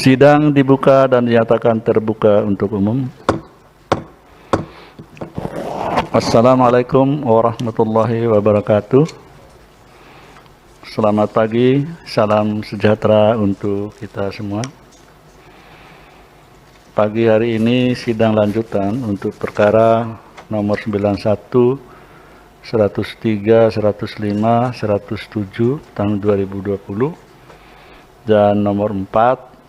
Sidang dibuka dan dinyatakan terbuka untuk umum. Assalamualaikum warahmatullahi wabarakatuh. Selamat pagi, salam sejahtera untuk kita semua. Pagi hari ini sidang lanjutan untuk perkara nomor 91, 103, 105, 107 tahun 2020 dan nomor 4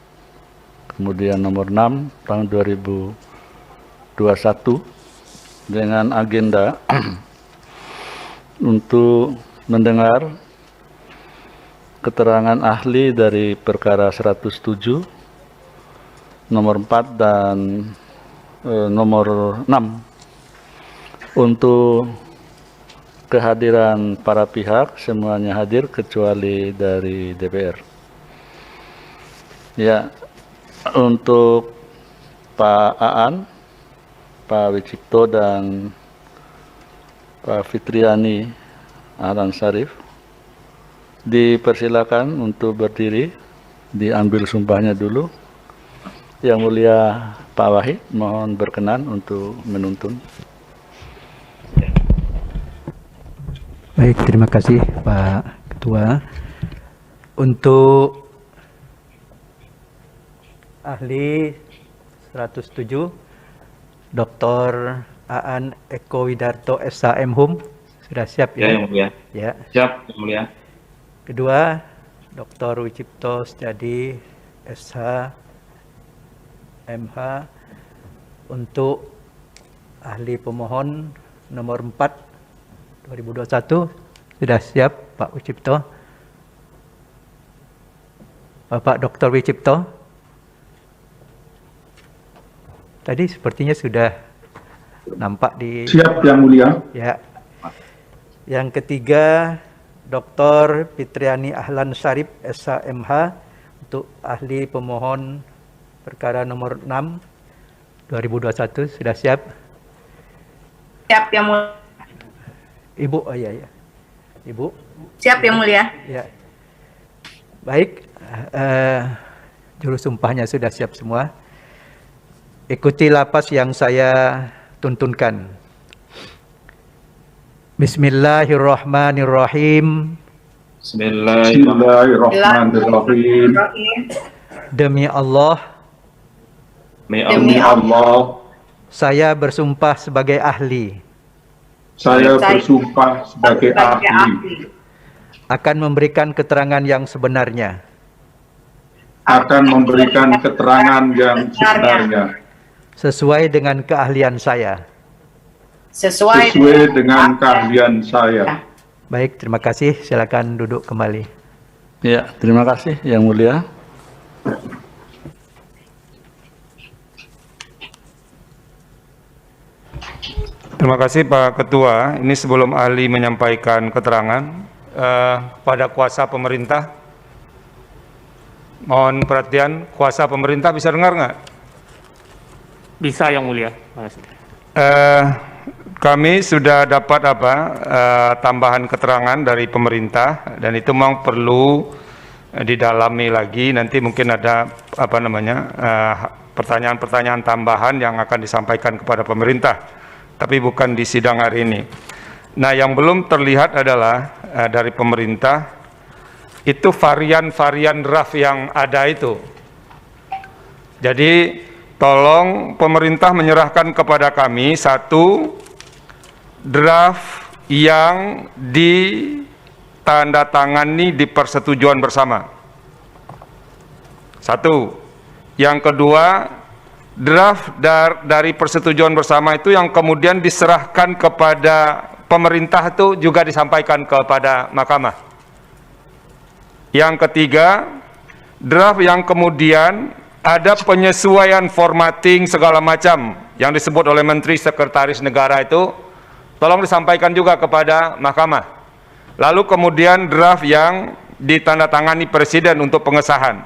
kemudian nomor 6 tahun 2021 dengan agenda untuk mendengar keterangan ahli dari perkara 107, nomor 4 dan nomor 6 untuk kehadiran para pihak, semuanya hadir kecuali dari DPR. Ya, untuk Pak Aan, Pak Wicipto dan Pak Fitriani Ahlan Syarif dipersilakan untuk berdiri, diambil sumpahnya dulu. Yang mulia Pak Wahid, mohon berkenan untuk menuntun. Baik, terima kasih Pak Ketua. Untuk ahli 107, Dr. Aan Eko Widarto SHM Hum, sudah siap ya? Ya, Yang Mulia. Ya. Siap, Yang Mulia. Kedua, Dr. Wicipto Setiadi SH MH. Untuk ahli pemohon nomor 4 2021, sudah siap Pak Wicipto? Bapak Dr. Wicipto? Tadi sepertinya sudah nampak di... Siap, Yang Mulia. Ya. Yang ketiga, Dr. Fitriani Ahlan Syarif SHMH untuk ahli pemohon perkara nomor 6 2021, sudah siap? Siap, Yang Mulia. Ibu, oh iya ya. Ibu. Siap, Yang Mulia. Ya. Baik, juru sumpahnya sudah siap semua. Ikuti lapas yang saya tuntunkan. Bismillahirrahmanirrahim. Bismillahirrahmanirrahim. Demi Allah, Demi Allah, saya bersumpah sebagai ahli saya bersumpah sebagai ahli akan memberikan keterangan yang sebenarnya akan memberikan keterangan yang sebenarnya sesuai dengan keahlian saya. sesuai dengan keahlian saya. Baik, terima kasih. Silakan duduk kembali. Ya, terima kasih Yang Mulia. Terima kasih Pak Ketua. Ini sebelum ahli menyampaikan keterangan pada kuasa pemerintah, mohon perhatian. Kuasa pemerintah bisa dengar nggak? Bisa, Yang Mulia. Kami sudah dapat tambahan keterangan dari pemerintah, dan itu memang perlu didalami lagi. Nanti mungkin ada pertanyaan-pertanyaan tambahan yang akan disampaikan kepada pemerintah, tapi bukan di sidang hari ini. Nah, yang belum terlihat adalah dari pemerintah itu varian-varian draft yang ada itu. Jadi tolong pemerintah menyerahkan kepada kami satu draft yang ditandatangani di persetujuan bersama. Satu. Yang kedua, draft dari persetujuan bersama itu yang kemudian diserahkan kepada pemerintah itu juga disampaikan kepada mahkamah. Yang ketiga, draft yang kemudian ada penyesuaian formatting segala macam yang disebut oleh Menteri Sekretaris Negara itu, tolong disampaikan juga kepada mahkamah. Lalu kemudian draft yang ditandatangani Presiden untuk pengesahan.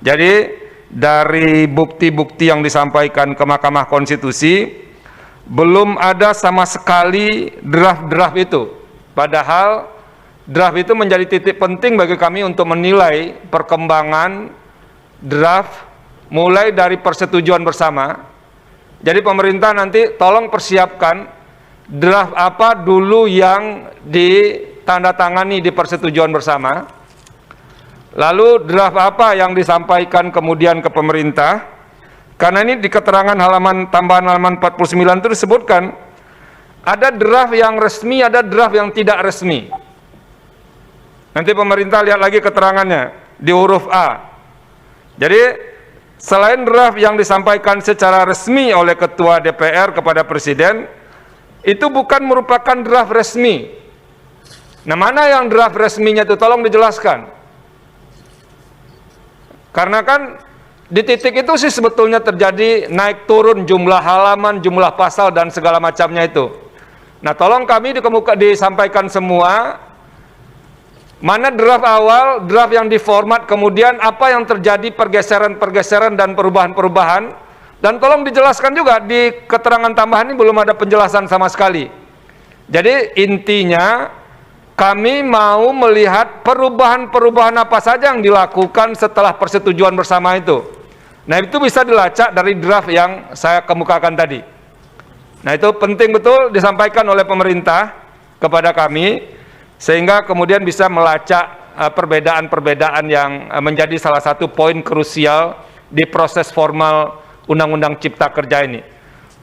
Jadi dari bukti-bukti yang disampaikan ke Mahkamah Konstitusi, belum ada sama sekali draft-draft itu. Padahal draft itu menjadi titik penting bagi kami untuk menilai perkembangan draft mulai dari persetujuan bersama. Jadi pemerintah nanti tolong persiapkan draft apa dulu yang ditandatangani di persetujuan bersama, lalu draft apa yang disampaikan kemudian ke pemerintah. Karena ini di keterangan tambahan halaman 49 itu disebutkan ada draft yang resmi, ada draft yang tidak resmi. Nanti pemerintah lihat lagi keterangannya di huruf A. Jadi selain draft yang disampaikan secara resmi oleh Ketua DPR kepada Presiden, itu bukan merupakan draft resmi. Nah, mana yang draft resminya itu tolong dijelaskan. Karena kan di titik itu sih sebetulnya terjadi naik turun jumlah halaman, jumlah pasal dan segala macamnya itu. Nah, tolong kami disampaikan semua mana draft awal, draft yang diformat, kemudian apa yang terjadi pergeseran-pergeseran dan perubahan-perubahan, dan tolong dijelaskan juga di keterangan tambahan ini belum ada penjelasan sama sekali. Jadi intinya kami mau melihat perubahan-perubahan apa saja yang dilakukan setelah persetujuan bersama itu. Nah, itu bisa dilacak dari draft yang saya kemukakan tadi. Nah, itu penting betul disampaikan oleh pemerintah kepada kami, sehingga kemudian bisa melacak perbedaan-perbedaan yang menjadi salah satu poin krusial di proses formal Undang-Undang Cipta Kerja ini.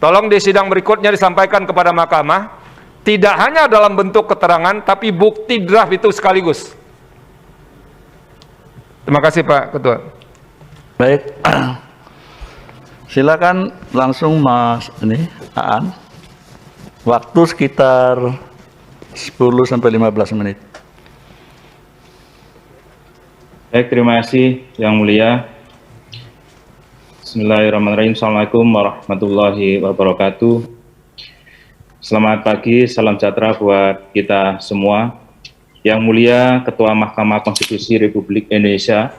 Tolong di sidang berikutnya disampaikan kepada Mahkamah, tidak hanya dalam bentuk keterangan, tapi bukti draft itu sekaligus. Terima kasih Pak Ketua. Baik, silakan langsung Mas Aan. Waktu sekitar 10-15 menit. Baik, terima kasih Yang Mulia. Bismillahirrahmanirrahim. Assalamualaikum warahmatullahi wabarakatuh. Selamat pagi, salam sejahtera buat kita semua. Yang Mulia Ketua Mahkamah Konstitusi Republik Indonesia,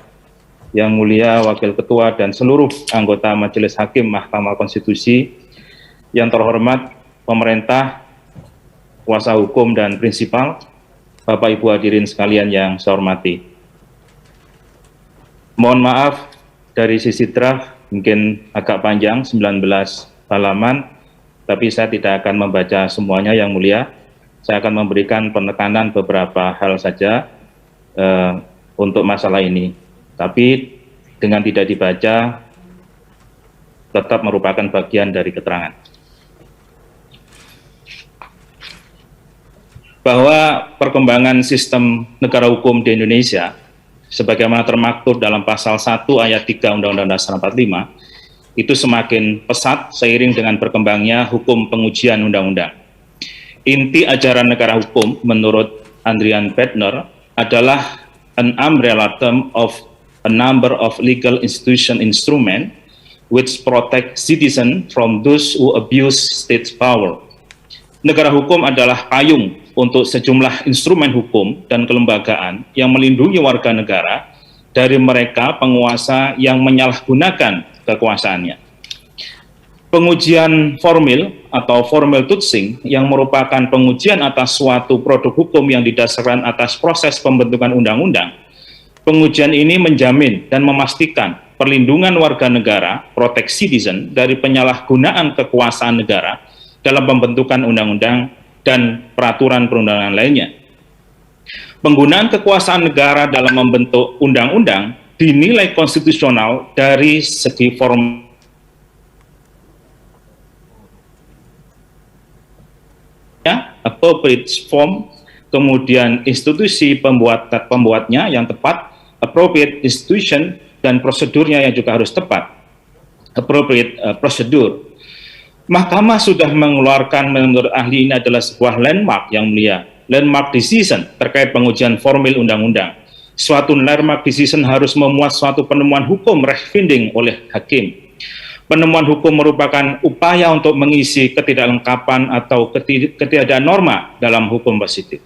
Yang Mulia Wakil Ketua dan seluruh anggota Majelis Hakim Mahkamah Konstitusi, yang terhormat pemerintah, kuasa hukum dan prinsipal, Bapak Ibu hadirin sekalian yang saya hormati. Mohon maaf dari sisi draft mungkin agak panjang, 19 halaman, tapi saya tidak akan membaca semuanya Yang Mulia. Saya akan memberikan penekanan beberapa hal saja untuk masalah ini. Tapi dengan tidak dibaca tetap merupakan bagian dari keterangan. Bahwa perkembangan sistem negara hukum di Indonesia sebagaimana termaktub dalam pasal 1 ayat 3 Undang-Undang Dasar 45 itu semakin pesat seiring dengan berkembangnya hukum pengujian undang-undang. Inti ajaran negara hukum menurut Adrian Bednar adalah an umbrella term of a number of legal institution instrument which protect citizen from those who abuse state power. Negara hukum adalah payung untuk sejumlah instrumen hukum dan kelembagaan yang melindungi warga negara dari mereka penguasa yang menyalahgunakan kekuasaannya. Pengujian formil atau formal tutsing yang merupakan pengujian atas suatu produk hukum yang didasarkan atas proses pembentukan undang-undang. Pengujian ini menjamin dan memastikan perlindungan warga negara, protect citizen, dari penyalahgunaan kekuasaan negara dalam pembentukan undang-undang dan peraturan perundangan lainnya. Penggunaan kekuasaan negara dalam membentuk undang-undang dinilai konstitusional dari segi form appropriate form, kemudian institusi pembuatnya yang tepat, appropriate institution, dan prosedurnya yang juga harus tepat, appropriate prosedur. Mahkamah sudah mengeluarkan, menurut ahli ini adalah sebuah landmark Yang Mulia, landmark decision terkait pengujian formil undang-undang. Suatu landmark decision harus memuat suatu penemuan hukum refined oleh hakim. Penemuan hukum merupakan upaya untuk mengisi ketidaklengkapan atau ketiadaan norma dalam hukum positif.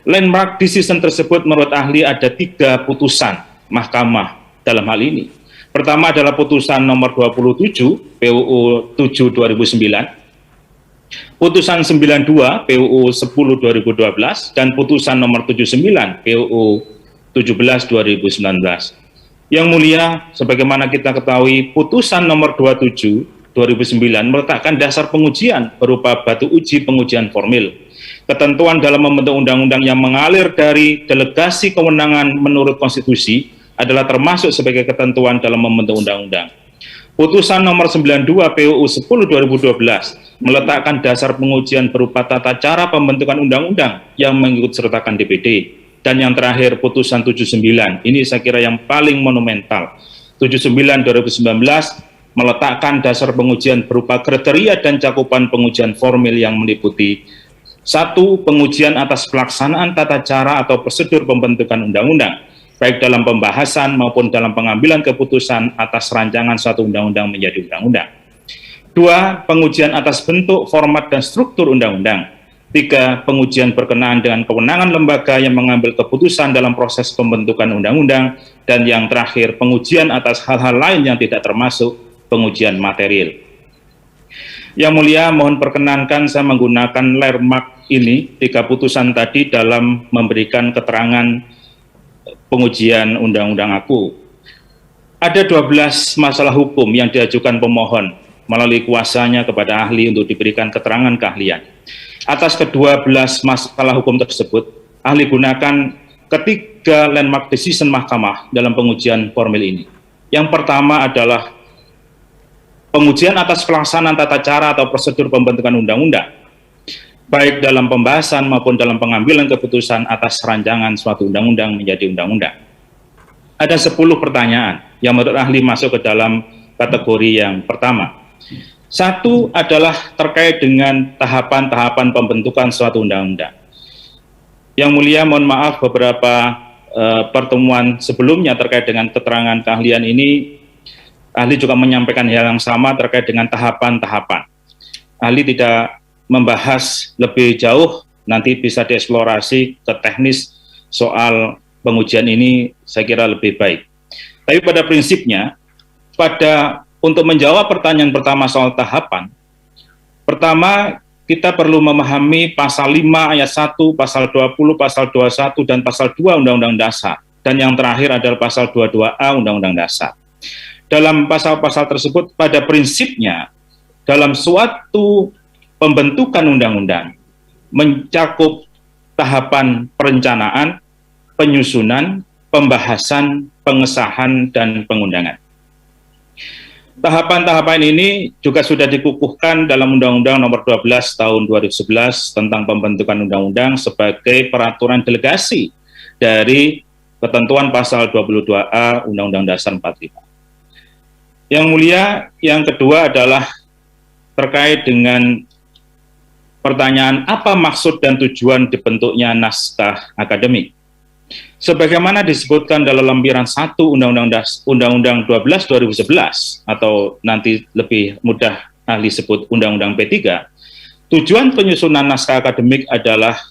Landmark decision tersebut menurut ahli ada 3 putusan Mahkamah dalam hal ini. Pertama adalah putusan nomor 27 PUU 7 2009, putusan 92 PUU 10 2012, dan putusan nomor 79 PUU 17 2019. Yang mulia, sebagaimana kita ketahui, putusan nomor 27 2009 meletakkan dasar pengujian berupa batu uji pengujian formil. Ketentuan dalam membentuk undang-undang yang mengalir dari delegasi kewenangan menurut konstitusi adalah termasuk sebagai ketentuan dalam membentuk undang-undang. Putusan nomor 92 PUU 10 2012 meletakkan dasar pengujian berupa tata cara pembentukan undang-undang yang mengikut sertakan DPD. Dan yang terakhir putusan 79, ini saya kira yang paling monumental. 79 2019 meletakkan dasar pengujian berupa kriteria dan cakupan pengujian formil yang meliputi 1. Pengujian atas pelaksanaan tata cara atau prosedur pembentukan undang-undang, baik dalam pembahasan maupun dalam pengambilan keputusan atas rancangan suatu undang-undang menjadi undang-undang. 2. Pengujian atas bentuk, format, dan struktur undang-undang. 3. Pengujian berkenaan dengan kewenangan lembaga yang mengambil keputusan dalam proses pembentukan undang-undang. Dan yang terakhir, pengujian atas hal-hal lain yang tidak termasuk pengujian material. Yang mulia, mohon perkenankan saya menggunakan landmark ini, 3 putusan tadi dalam memberikan keterangan pengujian undang-undang aku. Ada 12 masalah hukum yang diajukan pemohon melalui kuasanya kepada ahli untuk diberikan keterangan keahlian. Atas ke-12 masalah hukum tersebut, ahli gunakan ketiga landmark decision mahkamah dalam pengujian formil ini. Yang pertama adalah pengujian atas pelaksanaan tata cara atau prosedur pembentukan undang-undang, baik dalam pembahasan maupun dalam pengambilan keputusan atas rancangan suatu undang-undang menjadi undang-undang. Ada 10 pertanyaan yang menurut ahli masuk ke dalam kategori yang pertama. 1 adalah terkait dengan tahapan-tahapan pembentukan suatu undang-undang. Yang mulia, mohon maaf, beberapa pertemuan sebelumnya terkait dengan keterangan keahlian ini, ahli juga menyampaikan hal yang sama terkait dengan tahapan-tahapan. Ahli tidak membahas lebih jauh, nanti bisa dieksplorasi ke teknis soal pengujian ini, saya kira lebih baik. Tapi pada prinsipnya, untuk menjawab pertanyaan pertama soal tahapan, pertama kita perlu memahami pasal 5 ayat 1, pasal 20, pasal 21, dan pasal 2 Undang-Undang Dasar. Dan yang terakhir adalah pasal 22A Undang-Undang Dasar. Dalam pasal-pasal tersebut, pada prinsipnya, dalam suatu pembentukan undang-undang, mencakup tahapan perencanaan, penyusunan, pembahasan, pengesahan, dan pengundangan. Tahapan-tahapan ini juga sudah dikukuhkan dalam Undang-Undang Nomor 12 Tahun 2011 tentang pembentukan undang-undang sebagai peraturan delegasi dari ketentuan pasal 22A Undang-Undang Dasar 45. Yang mulia, yang kedua adalah terkait dengan pertanyaan apa maksud dan tujuan dibentuknya naskah akademik. Sebagaimana disebutkan dalam lempiran 1 Undang-Undang 12 2011 atau nanti lebih mudah ahli sebut Undang-Undang P3, tujuan penyusunan naskah akademik adalah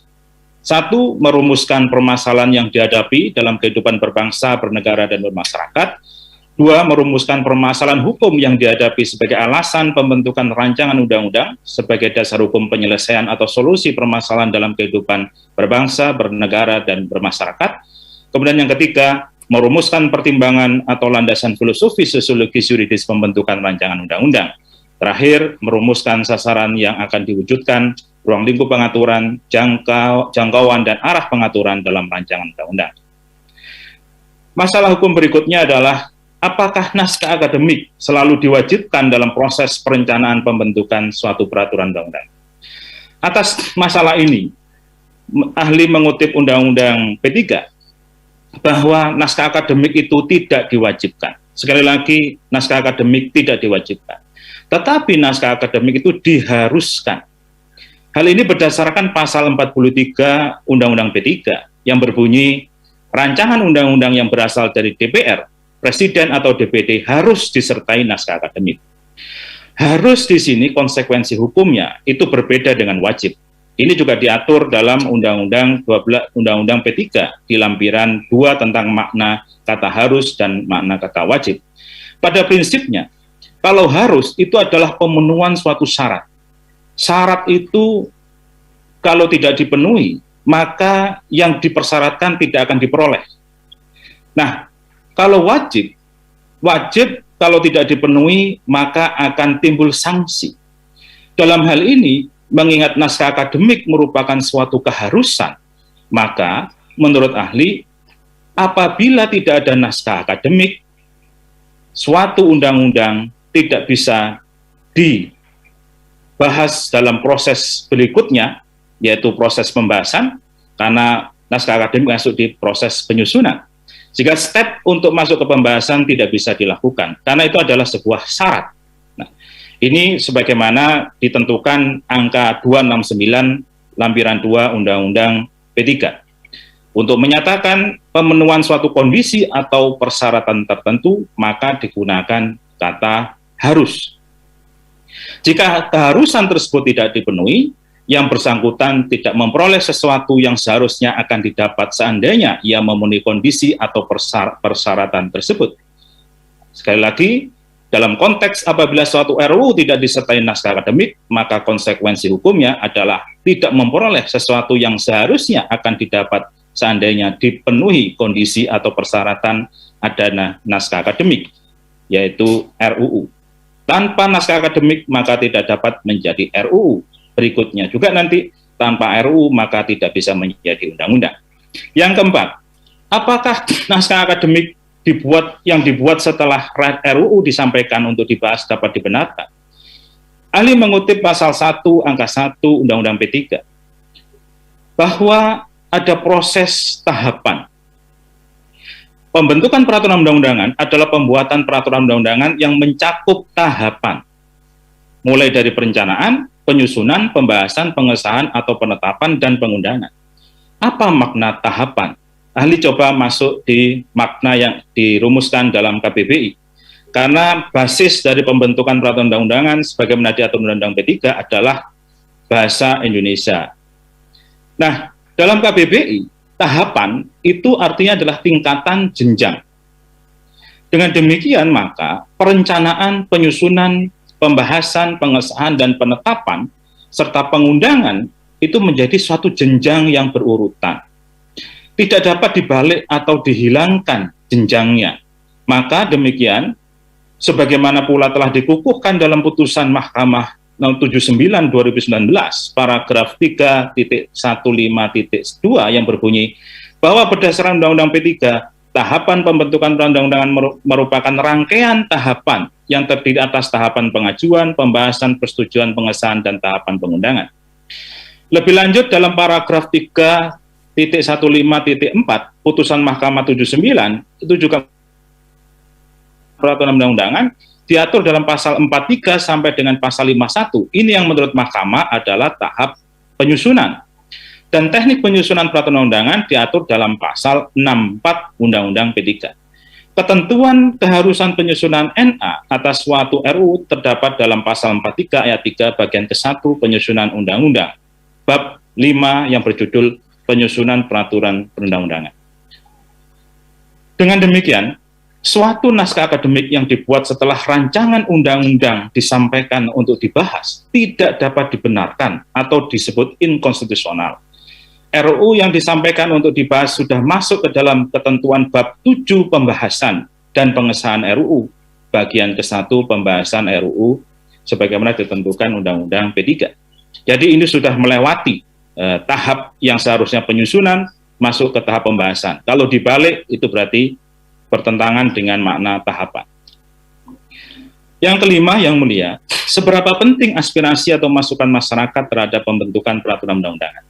1. Merumuskan permasalahan yang dihadapi dalam kehidupan berbangsa, bernegara, dan bermasyarakat. 2. Merumuskan permasalahan hukum yang dihadapi sebagai alasan pembentukan rancangan undang-undang sebagai dasar hukum penyelesaian atau solusi permasalahan dalam kehidupan berbangsa, bernegara, dan bermasyarakat. Kemudian yang ketiga, merumuskan pertimbangan atau landasan filosofis sosiologis yuridis pembentukan rancangan undang-undang. Terakhir, merumuskan sasaran yang akan diwujudkan, ruang lingkup pengaturan, jangkauan, dan arah pengaturan dalam rancangan undang-undang. Masalah hukum berikutnya adalah apakah naskah akademik selalu diwajibkan dalam proses perencanaan pembentukan suatu peraturan undang-undang? Atas masalah ini, ahli mengutip Undang-Undang P3 bahwa naskah akademik itu tidak diwajibkan. Sekali lagi, naskah akademik tidak diwajibkan. Tetapi naskah akademik itu diharuskan. Hal ini berdasarkan pasal 43 Undang-Undang P3 yang berbunyi, rancangan undang-undang yang berasal dari DPR, Presiden atau DPD harus disertai naskah akademik. Harus di sini konsekuensi hukumnya itu berbeda dengan wajib. Ini juga diatur dalam Undang-Undang P3 di lampiran 2 tentang makna kata harus dan makna kata wajib. Pada prinsipnya, kalau harus itu adalah pemenuhan suatu syarat. Syarat itu kalau tidak dipenuhi, maka yang dipersyaratkan tidak akan diperoleh. Nah, Kalau wajib kalau tidak dipenuhi maka akan timbul sanksi. Dalam hal ini, mengingat naskah akademik merupakan suatu keharusan, maka menurut ahli, apabila tidak ada naskah akademik, suatu undang-undang tidak bisa dibahas dalam proses berikutnya, yaitu proses pembahasan, karena naskah akademik masuk di proses penyusunan. Jika step untuk masuk ke pembahasan tidak bisa dilakukan, karena itu adalah sebuah syarat. Nah, ini sebagaimana ditentukan angka 269 lampiran 2 Undang-Undang P3. Untuk menyatakan pemenuhan suatu kondisi atau persyaratan tertentu, maka digunakan kata harus. Jika keharusan tersebut tidak dipenuhi, yang bersangkutan tidak memperoleh sesuatu yang seharusnya akan didapat seandainya ia memenuhi kondisi atau persyaratan tersebut. Sekali lagi, dalam konteks apabila suatu RUU tidak disertai naskah akademik, maka konsekuensi hukumnya adalah tidak memperoleh sesuatu yang seharusnya akan didapat seandainya dipenuhi kondisi atau persyaratan adanya naskah akademik, yaitu RUU. Tanpa naskah akademik, maka tidak dapat menjadi RUU. Berikutnya juga nanti, tanpa RUU maka tidak bisa menjadi undang-undang. Yang keempat, apakah naskah akademik yang dibuat setelah RUU disampaikan untuk dibahas dapat dibenarkan? Ahli mengutip pasal 1 angka 1 Undang-Undang P3 bahwa ada proses tahapan. Pembentukan peraturan undang-undangan adalah pembuatan peraturan undang-undangan yang mencakup tahapan, mulai dari perencanaan, penyusunan, pembahasan, pengesahan, atau penetapan, dan pengundangan. Apa makna tahapan? Ahli coba masuk di makna yang dirumuskan dalam KBBI. Karena basis dari pembentukan peraturan undang-undangan sebagaimana diatur Undang-Undang P3 adalah bahasa Indonesia. Nah, dalam KBBI, tahapan itu artinya adalah tingkatan jenjang. Dengan demikian, maka perencanaan, penyusunan, pembahasan, pengesahan, dan penetapan, serta pengundangan itu menjadi suatu jenjang yang berurutan. Tidak dapat dibalik atau dihilangkan jenjangnya. Maka demikian, sebagaimana pula telah dikukuhkan dalam putusan Mahkamah 79/2019, paragraf 3.15.2 yang berbunyi, bahwa berdasarkan Undang-Undang P3, tahapan pembentukan perundang-undangan merupakan rangkaian tahapan yang terdiri atas tahapan pengajuan, pembahasan, persetujuan, pengesahan, dan tahapan pengundangan. Lebih lanjut dalam paragraf 3.15.4 putusan Mahkamah 79 itu juga peraturan undang-undangan diatur dalam pasal 43 sampai dengan pasal 51. Ini yang menurut Mahkamah adalah tahap penyusunan. Dan teknik penyusunan peraturan undangan diatur dalam pasal 64 Undang-Undang P3. Ketentuan keharusan penyusunan NA atas suatu RUU terdapat dalam pasal 43 ayat 3 bagian ke-1 penyusunan undang-undang, bab 5 yang berjudul penyusunan peraturan perundang-undangan. Dengan demikian, suatu naskah akademik yang dibuat setelah rancangan undang-undang disampaikan untuk dibahas tidak dapat dibenarkan atau disebut inkonstitusional. RUU yang disampaikan untuk dibahas sudah masuk ke dalam ketentuan bab 7 pembahasan dan pengesahan RUU, bagian ke-1 pembahasan RUU sebagaimana ditentukan Undang-Undang P3. Jadi ini sudah melewati tahap yang seharusnya penyusunan masuk ke tahap pembahasan. Kalau dibalik itu berarti bertentangan dengan makna tahapan. Yang kelima, yang mulia, seberapa penting aspirasi atau masukan masyarakat terhadap pembentukan peraturan undang-undangan?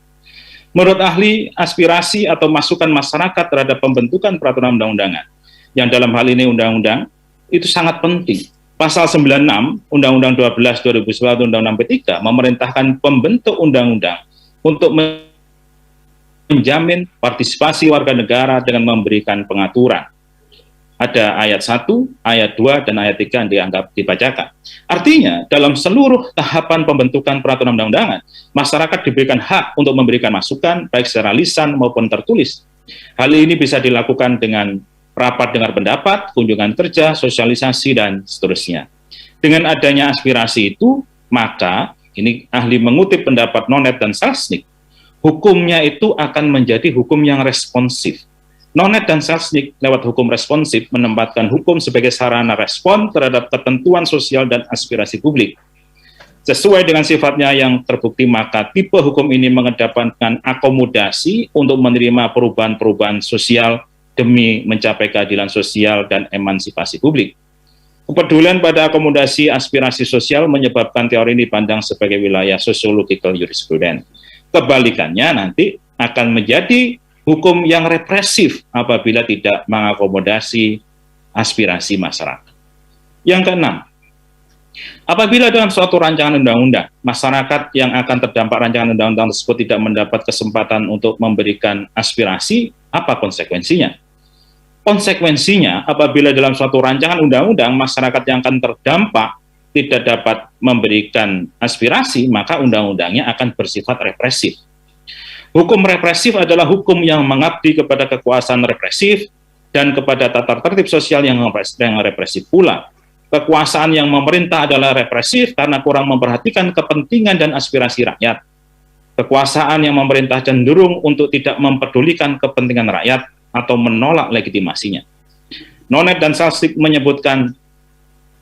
Menurut ahli, aspirasi atau masukan masyarakat terhadap pembentukan peraturan undang-undangan, yang dalam hal ini undang-undang, itu sangat penting. Pasal 96, Undang-Undang 12/2011 Undang-Undang P3 memerintahkan pembentuk undang-undang untuk menjamin partisipasi warga negara dengan memberikan pengaturan. Ada ayat 1, ayat 2, dan ayat 3 yang dianggap dibacakan. Artinya, dalam seluruh tahapan pembentukan peraturan undang-undangan, masyarakat diberikan hak untuk memberikan masukan, baik secara lisan maupun tertulis. Hal ini bisa dilakukan dengan rapat dengar pendapat, kunjungan kerja, sosialisasi, dan seterusnya. Dengan adanya aspirasi itu, maka, ini ahli mengutip pendapat Nonet dan Selznick, hukumnya itu akan menjadi hukum yang responsif. Nonet dan Selsnik lewat hukum responsif menempatkan hukum sebagai sarana respon terhadap ketentuan sosial dan aspirasi publik. Sesuai dengan sifatnya yang terbukti, maka tipe hukum ini mengedepankan akomodasi untuk menerima perubahan-perubahan sosial demi mencapai keadilan sosial dan emansipasi publik. Kepedulian pada akomodasi aspirasi sosial menyebabkan teori ini dipandang sebagai wilayah sociological jurisprudence. Kebalikannya nanti akan menjadi hukum yang represif apabila tidak mengakomodasi aspirasi masyarakat. Yang keenam, apabila dalam suatu rancangan undang-undang, masyarakat yang akan terdampak rancangan undang-undang tersebut tidak mendapat kesempatan untuk memberikan aspirasi, apa konsekuensinya? Konsekuensinya, apabila dalam suatu rancangan undang-undang, masyarakat yang akan terdampak tidak dapat memberikan aspirasi, maka undang-undangnya akan bersifat represif. Hukum represif adalah hukum yang mengabdi kepada kekuasaan represif dan kepada tata tertib sosial yang represif pula. Kekuasaan yang memerintah adalah represif karena kurang memperhatikan kepentingan dan aspirasi rakyat. Kekuasaan yang memerintah cenderung untuk tidak mempedulikan kepentingan rakyat atau menolak legitimasinya. Nonet dan Selsnik menyebutkan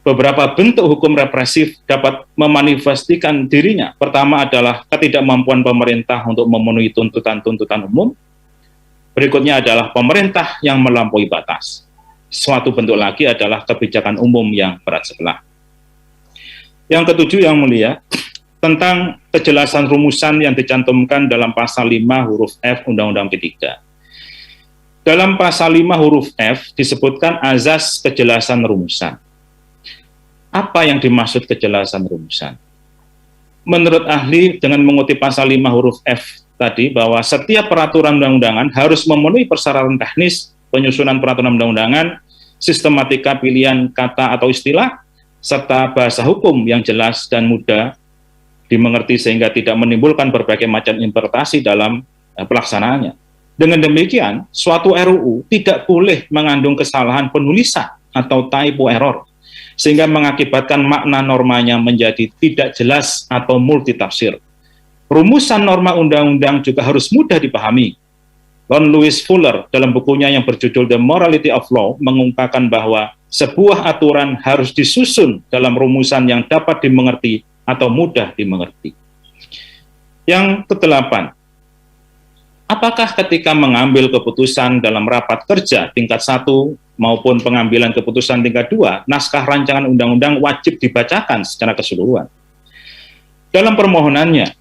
beberapa bentuk hukum represif dapat memanifestasikan dirinya. Pertama adalah ketidakmampuan pemerintah untuk memenuhi tuntutan-tuntutan umum. Berikutnya adalah pemerintah yang melampaui batas. Suatu bentuk lagi adalah kebijakan umum yang berat sebelah. Yang ketujuh, Yang Mulia, tentang kejelasan rumusan yang dicantumkan dalam pasal 5 huruf F Undang-Undang P3. Dalam pasal 5 huruf F disebutkan azas kejelasan rumusan. Apa yang dimaksud kejelasan rumusan? Menurut ahli, dengan mengutip pasal 5 huruf F tadi, bahwa setiap peraturan undang-undangan harus memenuhi persyaratan teknis, penyusunan peraturan undang-undangan, sistematika pilihan kata atau istilah, serta bahasa hukum yang jelas dan mudah dimengerti sehingga tidak menimbulkan berbagai macam interpretasi dalam pelaksanaannya. Dengan demikian, suatu RUU tidak boleh mengandung kesalahan penulisan atau typo error, sehingga mengakibatkan makna normanya menjadi tidak jelas atau multitafsir. Rumusan norma undang-undang juga harus mudah dipahami. Lon Louis Fuller dalam bukunya yang berjudul The Morality of Law mengungkapkan bahwa sebuah aturan harus disusun dalam rumusan yang dapat dimengerti atau mudah dimengerti. Yang kedelapan, apakah ketika mengambil keputusan dalam rapat kerja tingkat 1 maupun pengambilan keputusan tingkat 2, naskah rancangan undang-undang wajib dibacakan secara keseluruhan? Dalam permohonannya,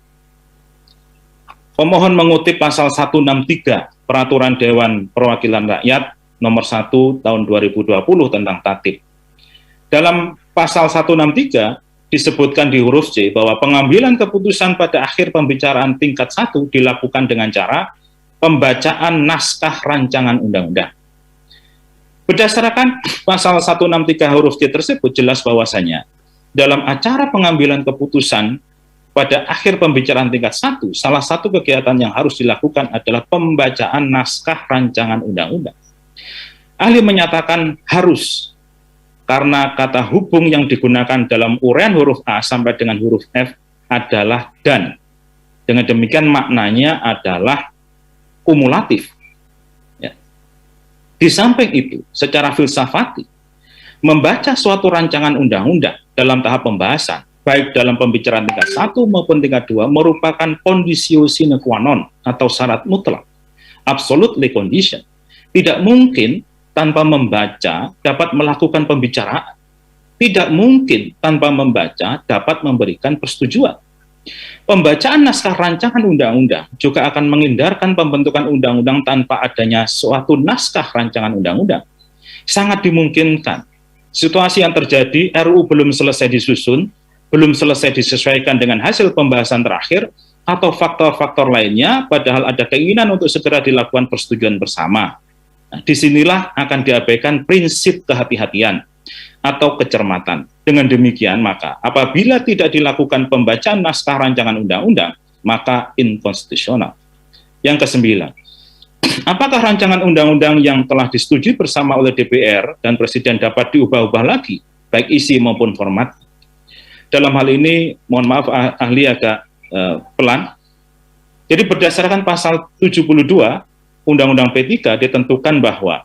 pemohon mengutip pasal 163 Peraturan Dewan Perwakilan Rakyat nomor 1 tahun 2020 tentang tatib. Dalam pasal 163 disebutkan di huruf C bahwa pengambilan keputusan pada akhir pembicaraan tingkat 1 dilakukan dengan cara pembacaan naskah rancangan undang-undang. Berdasarkan pasal 163 huruf C tersebut jelas bahwasanya dalam acara pengambilan keputusan pada akhir pembicaraan tingkat 1, salah satu kegiatan yang harus dilakukan adalah pembacaan naskah rancangan undang-undang. Ahli menyatakan harus, karena kata hubung yang digunakan dalam uraian huruf A sampai dengan huruf F adalah dan. Dengan demikian maknanya adalah kumulatif. Di samping itu, secara filsafati, membaca suatu rancangan undang-undang dalam tahap pembahasan, baik dalam pembicaraan tingkat 1 maupun tingkat 2, merupakan conditio sine qua non atau syarat mutlak, absolutely condition. Tidak mungkin tanpa membaca dapat melakukan pembicaraan. Tidak mungkin tanpa membaca dapat memberikan persetujuan. Pembacaan naskah rancangan undang-undang juga akan menghindarkan pembentukan undang-undang tanpa adanya suatu naskah rancangan undang-undang. Sangat dimungkinkan situasi yang terjadi, RUU belum selesai disusun, belum selesai disesuaikan dengan hasil pembahasan terakhir, atau faktor-faktor lainnya, padahal ada keinginan untuk segera dilakukan persetujuan bersama. Nah, disinilah akan diabaikan prinsip kehati-hatian atau kecermatan. Dengan demikian, maka apabila tidak dilakukan pembacaan naskah rancangan undang-undang, maka inkonstitusional. Yang kesembilan, apakah rancangan undang-undang yang telah disetujui bersama oleh DPR dan Presiden dapat diubah-ubah lagi, baik isi maupun format? Dalam hal ini, mohon maaf, ahli agak pelan. Jadi berdasarkan pasal 72 Undang-Undang P3 ditentukan bahwa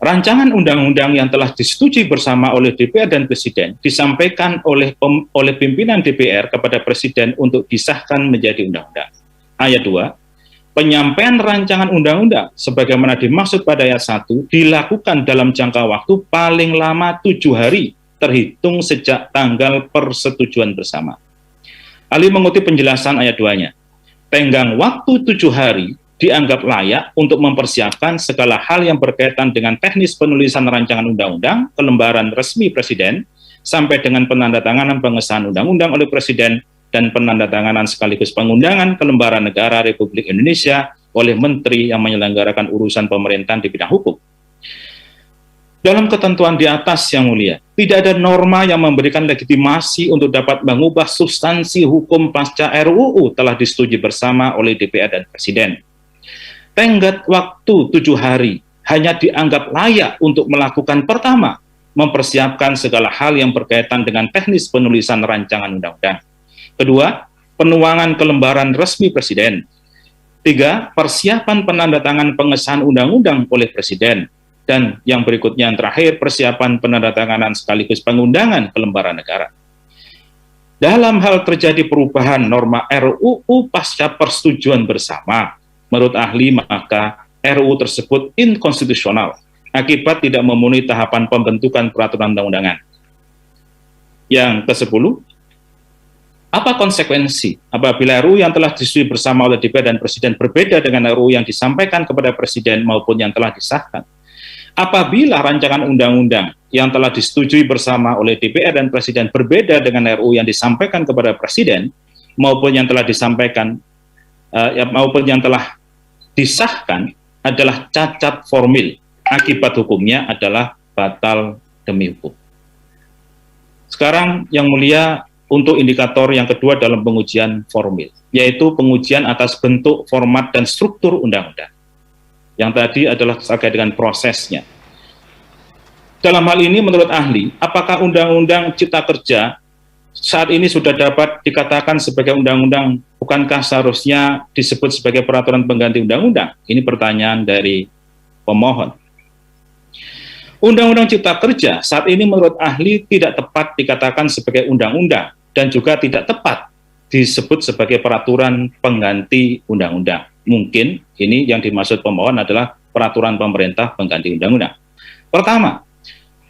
rancangan undang-undang yang telah disetujui bersama oleh DPR dan Presiden disampaikan oleh pimpinan DPR kepada Presiden untuk disahkan menjadi undang-undang. Ayat 2, penyampaian rancangan undang-undang sebagaimana dimaksud pada ayat 1 dilakukan dalam jangka waktu paling lama 7 hari terhitung sejak tanggal persetujuan bersama. Ahli mengutip penjelasan ayat 2-nya. Tenggang waktu 7 hari dianggap layak untuk mempersiapkan segala hal yang berkaitan dengan teknis penulisan rancangan undang-undang ke lembaran resmi Presiden sampai dengan penandatanganan pengesahan undang-undang oleh Presiden dan penandatanganan sekaligus pengundangan ke lembaran negara Republik Indonesia oleh Menteri yang menyelenggarakan urusan pemerintahan di bidang hukum. Dalam ketentuan di atas yang mulia, tidak ada norma yang memberikan legitimasi untuk dapat mengubah substansi hukum pasca RUU telah disetujui bersama oleh DPR dan Presiden. Tenggat waktu 7 hari hanya dianggap layak untuk melakukan pertama, mempersiapkan segala hal yang berkaitan dengan teknis penulisan rancangan undang-undang. Kedua, penuangan ke lembaran resmi Presiden. 3, persiapan penandatangan pengesahan undang-undang oleh Presiden. Dan yang berikutnya yang terakhir, persiapan penandatanganan sekaligus pengundangan ke lembaran negara. Dalam hal terjadi perubahan norma RUU pasca persetujuan bersama, menurut ahli maka RUU tersebut inkonstitusional akibat tidak memenuhi tahapan pembentukan peraturan undang-undangan. Yang ke-10, apa konsekuensi apabila RUU yang telah disetujui bersama oleh DPR dan Presiden berbeda dengan RUU yang disampaikan kepada Presiden maupun yang telah disahkan? Apabila rancangan undang-undang yang telah disetujui bersama oleh DPR dan Presiden berbeda dengan RUU yang disampaikan kepada Presiden maupun yang telah disampaikan maupun yang telah disahkan adalah cacat formil, akibat hukumnya adalah batal demi hukum. Sekarang yang mulia, untuk indikator yang kedua dalam pengujian formil, yaitu pengujian atas bentuk, format, dan struktur undang-undang. Yang tadi adalah terkait dengan prosesnya. Dalam hal ini menurut ahli, apakah Undang-Undang Cipta Kerja saat ini sudah dapat dikatakan sebagai undang-undang, bukankah seharusnya disebut sebagai peraturan pengganti undang-undang? Ini pertanyaan dari pemohon. Undang-Undang Cipta Kerja saat ini menurut ahli tidak tepat dikatakan sebagai undang-undang dan juga tidak tepat disebut sebagai peraturan pengganti undang-undang. Mungkin ini yang dimaksud pemohon adalah peraturan pemerintah pengganti undang-undang. Pertama,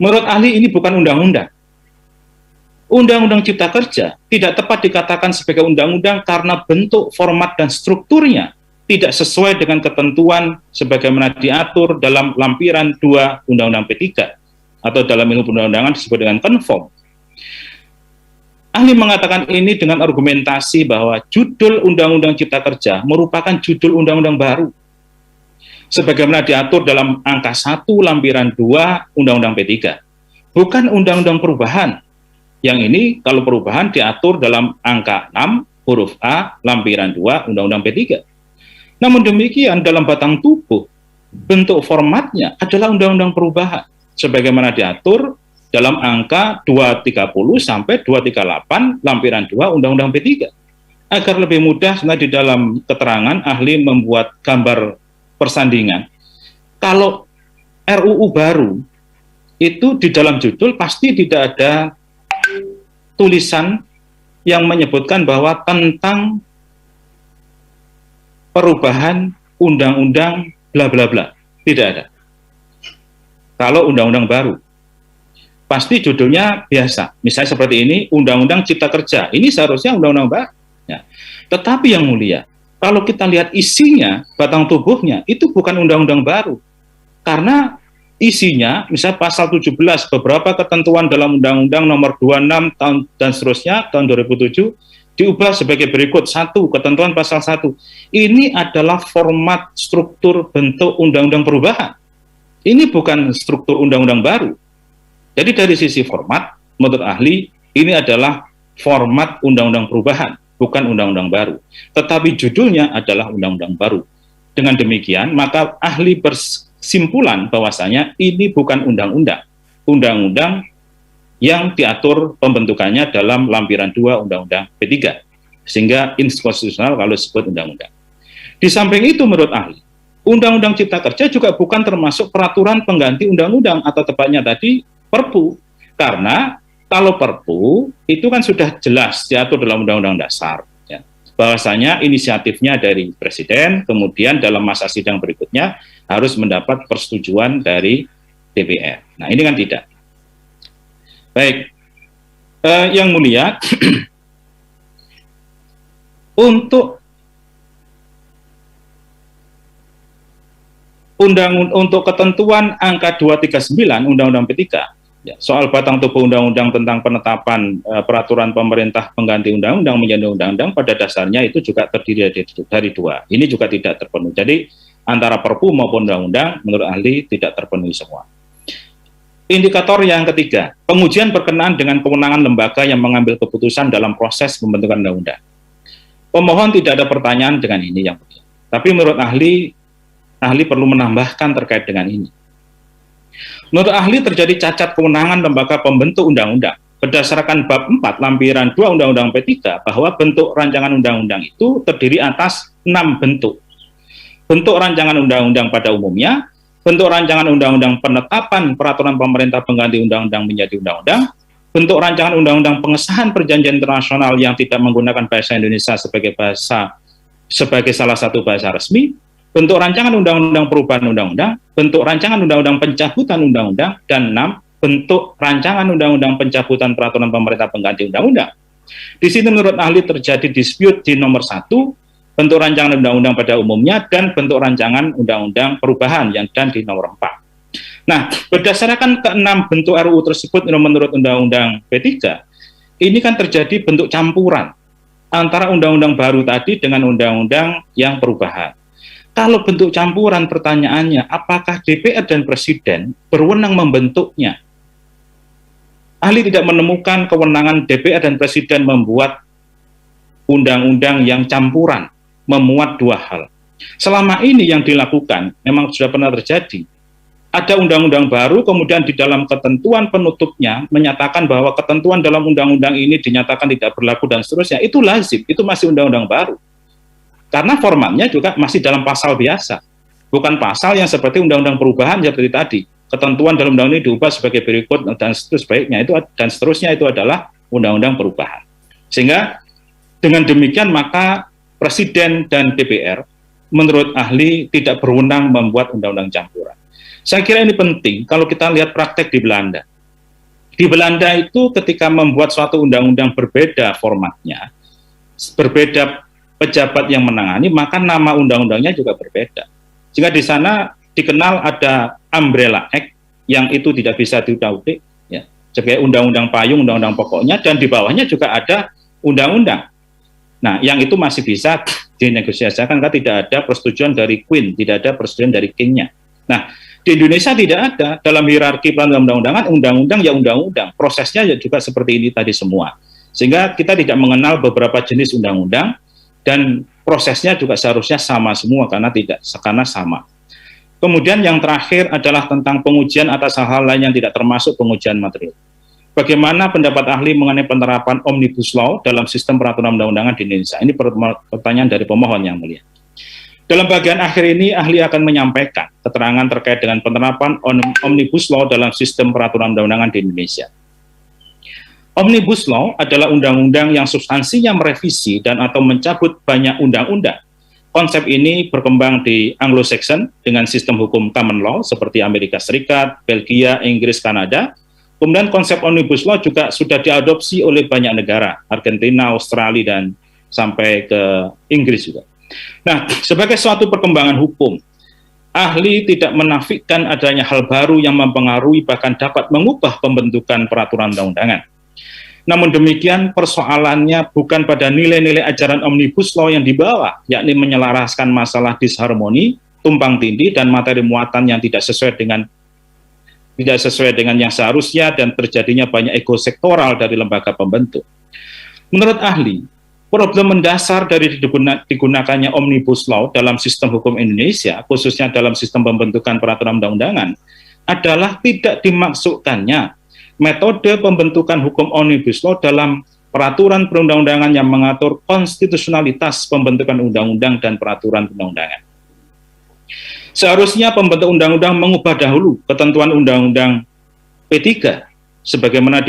menurut ahli ini bukan undang-undang. Undang-Undang Cipta Kerja tidak tepat dikatakan sebagai undang-undang karena bentuk, format, dan strukturnya tidak sesuai dengan ketentuan sebagaimana diatur dalam lampiran 2 Undang-Undang P3 atau dalam ilmu perundang-undangan disebut dengan konform. Ahli mengatakan ini dengan argumentasi bahwa judul Undang-Undang Cipta Kerja merupakan judul undang-undang baru sebagaimana diatur dalam angka 1 lampiran 2 Undang-Undang P3, bukan undang-undang perubahan. Yang ini kalau perubahan diatur dalam angka 6 huruf A lampiran 2 Undang-Undang P3. Namun demikian dalam batang tubuh bentuk formatnya adalah undang-undang perubahan sebagaimana diatur dalam angka 230 sampai 238 lampiran 2 Undang-Undang P3. Agar lebih mudah di dalam keterangan ahli membuat gambar persandingan. Kalau RUU baru itu di dalam judul pasti tidak ada tulisan yang menyebutkan bahwa tentang perubahan undang-undang bla bla bla. Tidak ada. Kalau undang-undang baru pasti judulnya biasa. Misalnya seperti ini, Undang-Undang Cipta Kerja. Ini seharusnya undang-undang baru. Ya. Tetapi yang mulia, kalau kita lihat isinya, batang tubuhnya, itu bukan undang-undang baru. Karena isinya, misalnya pasal 17, beberapa ketentuan dalam Undang-Undang nomor 26 tahun dan seterusnya, tahun 2007, diubah sebagai berikut. 1, ketentuan pasal 1. Ini adalah format, struktur, bentuk undang-undang perubahan. Ini bukan struktur undang-undang baru. Jadi dari sisi format, menurut ahli, ini adalah format undang-undang perubahan, bukan undang-undang baru. Tetapi judulnya adalah undang-undang baru. Dengan demikian, maka ahli bersimpulan bahwasanya ini bukan undang-undang. Undang-undang yang diatur pembentukannya dalam lampiran 2 Undang-Undang P3. Sehingga inkonstitusional kalau disebut undang-undang. Di samping itu menurut ahli, Undang-Undang Cipta Kerja juga bukan termasuk peraturan pengganti undang-undang atau tepatnya tadi Perpu. Karena kalau Perpu itu kan sudah jelas diatur dalam Undang-Undang Dasar, ya, bahwasanya inisiatifnya dari Presiden, kemudian dalam masa sidang berikutnya harus mendapat persetujuan dari DPR. Nah, ini kan tidak. Baik, Yang Mulia, untuk ketentuan angka 239 Undang-Undang P3, ya, soal batang tubuh undang-undang tentang penetapan peraturan pemerintah pengganti undang-undang menjadi undang-undang, pada dasarnya itu juga terdiri dari dua. Ini juga tidak terpenuhi. Jadi antara Perpu maupun undang-undang menurut ahli tidak terpenuhi semua. Indikator yang ketiga, pengujian berkenaan dengan kewenangan lembaga yang mengambil keputusan dalam proses pembentukan undang-undang. Pemohon tidak ada pertanyaan dengan ini, Yang Mulia. Tapi menurut ahli perlu menambahkan terkait dengan ini. Menurut ahli terjadi cacat kewenangan lembaga pembentuk undang-undang berdasarkan bab 4 lampiran 2 Undang-Undang P3 bahwa bentuk rancangan undang-undang itu terdiri atas 6 bentuk. Bentuk rancangan undang-undang pada umumnya, bentuk rancangan undang-undang penetapan peraturan pemerintah pengganti undang-undang menjadi undang-undang, bentuk rancangan undang-undang pengesahan perjanjian internasional yang tidak menggunakan bahasa Indonesia sebagai salah satu bahasa resmi, bentuk rancangan undang-undang perubahan undang-undang, bentuk rancangan undang-undang pencabutan undang-undang, dan 6, bentuk rancangan undang-undang pencabutan peraturan pemerintah pengganti undang-undang. Di sini menurut ahli terjadi dispute di nomor 1, bentuk rancangan undang-undang pada umumnya, dan bentuk rancangan undang-undang perubahan dan di nomor 4. Nah, berdasarkan ke-6 bentuk RUU tersebut menurut Undang-Undang P3, ini kan terjadi bentuk campuran antara undang-undang baru tadi dengan undang-undang yang perubahan. Kalau bentuk campuran, pertanyaannya, apakah DPR dan Presiden berwenang membentuknya? Ahli tidak menemukan kewenangan DPR dan Presiden membuat undang-undang yang campuran, memuat dua hal. Selama ini yang dilakukan, memang sudah pernah terjadi. Ada undang-undang baru, kemudian di dalam ketentuan penutupnya menyatakan bahwa ketentuan dalam undang-undang ini dinyatakan tidak berlaku dan seterusnya. Itu lazim, itu masih undang-undang baru. Karena formatnya juga masih dalam pasal biasa, bukan pasal yang seperti undang-undang perubahan seperti tadi. Ketentuan dalam undang-undang ini diubah sebagai berikut dan seterusnya itu adalah undang-undang perubahan. Sehingga dengan demikian maka Presiden dan DPR menurut ahli tidak berwenang membuat undang-undang campuran. Saya kira ini penting kalau kita lihat praktek di Belanda. Di Belanda itu ketika membuat suatu undang-undang berbeda formatnya, berbeda pejabat yang menangani, maka nama undang-undangnya juga berbeda. Jika di sana dikenal ada Umbrella Act yang itu tidak bisa diutak-utik, ya, sebagai undang-undang payung, undang-undang pokoknya, dan di bawahnya juga ada undang-undang. Nah, yang itu masih bisa dinegosiasikan karena tidak ada persetujuan dari Queen, tidak ada persetujuan dari King-nya. Nah, di Indonesia tidak ada dalam hierarki perundang-undangan, undang-undang ya undang-undang. Prosesnya ya juga seperti ini tadi semua. Sehingga kita tidak mengenal beberapa jenis undang-undang, dan prosesnya juga seharusnya sama semua karena sama. Kemudian yang terakhir adalah tentang pengujian atas hal-hal lain yang tidak termasuk pengujian material. Bagaimana pendapat ahli mengenai penerapan Omnibus Law dalam sistem peraturan undang-undangan di Indonesia? Ini pertanyaan dari pemohon, Yang Mulia. Dalam bagian akhir ini ahli akan menyampaikan keterangan terkait dengan penerapan Omnibus Law dalam sistem peraturan undang-undangan di Indonesia. Omnibus Law adalah undang-undang yang substansinya merevisi dan atau mencabut banyak undang-undang. Konsep ini berkembang di Anglo-Saxon dengan sistem hukum common law seperti Amerika Serikat, Belgia, Inggris, Kanada. Kemudian konsep Omnibus Law juga sudah diadopsi oleh banyak negara, Argentina, Australia, dan sampai ke Inggris juga. Nah, sebagai suatu perkembangan hukum, ahli tidak menafikan adanya hal baru yang mempengaruhi bahkan dapat mengubah pembentukan peraturan undang-undangan. Namun demikian persoalannya bukan pada nilai-nilai ajaran Omnibus Law yang dibawa, yakni menyelaraskan masalah disharmoni, tumpang tindih, dan materi muatan yang tidak sesuai dengan yang seharusnya dan terjadinya banyak ego sektoral dari lembaga pembentuk. Menurut ahli, problem mendasar dari digunakannya Omnibus Law dalam sistem hukum Indonesia, khususnya dalam sistem pembentukan peraturan undang-undangan, adalah tidak dimaksudkannya metode pembentukan hukum Omnibus Law dalam peraturan perundang-undangan yang mengatur konstitusionalitas pembentukan undang-undang dan peraturan perundang-undangan. Seharusnya pembentuk undang-undang mengubah dahulu ketentuan undang-undang P3 sebagaimana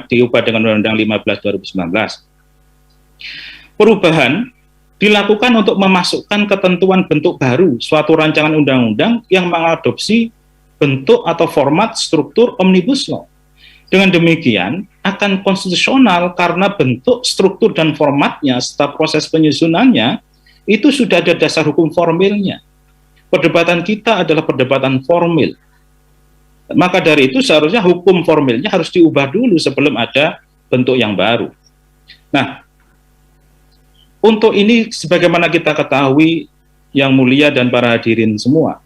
diubah dengan Undang-Undang 15 2019. Perubahan dilakukan untuk memasukkan ketentuan bentuk baru suatu rancangan undang-undang yang mengadopsi bentuk atau format struktur omnibus law. Dengan demikian akan konstitusional karena bentuk, struktur, dan formatnya serta proses penyusunannya itu sudah ada dasar hukum formilnya. Perdebatan kita adalah perdebatan formil. Maka dari itu seharusnya hukum formilnya harus diubah dulu sebelum ada bentuk yang baru. Nah, untuk ini sebagaimana kita ketahui yang mulia dan para hadirin semua,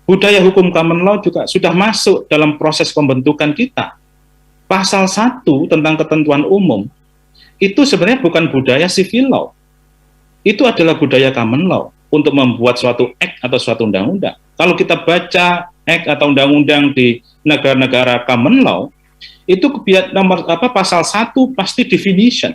budaya hukum common law juga sudah masuk dalam proses pembentukan kita. Pasal 1 tentang ketentuan umum itu sebenarnya bukan budaya civil law. Itu adalah budaya common law untuk membuat suatu act atau suatu undang-undang. Kalau kita baca act atau undang-undang di negara-negara common law, itu pasal 1 pasti definition.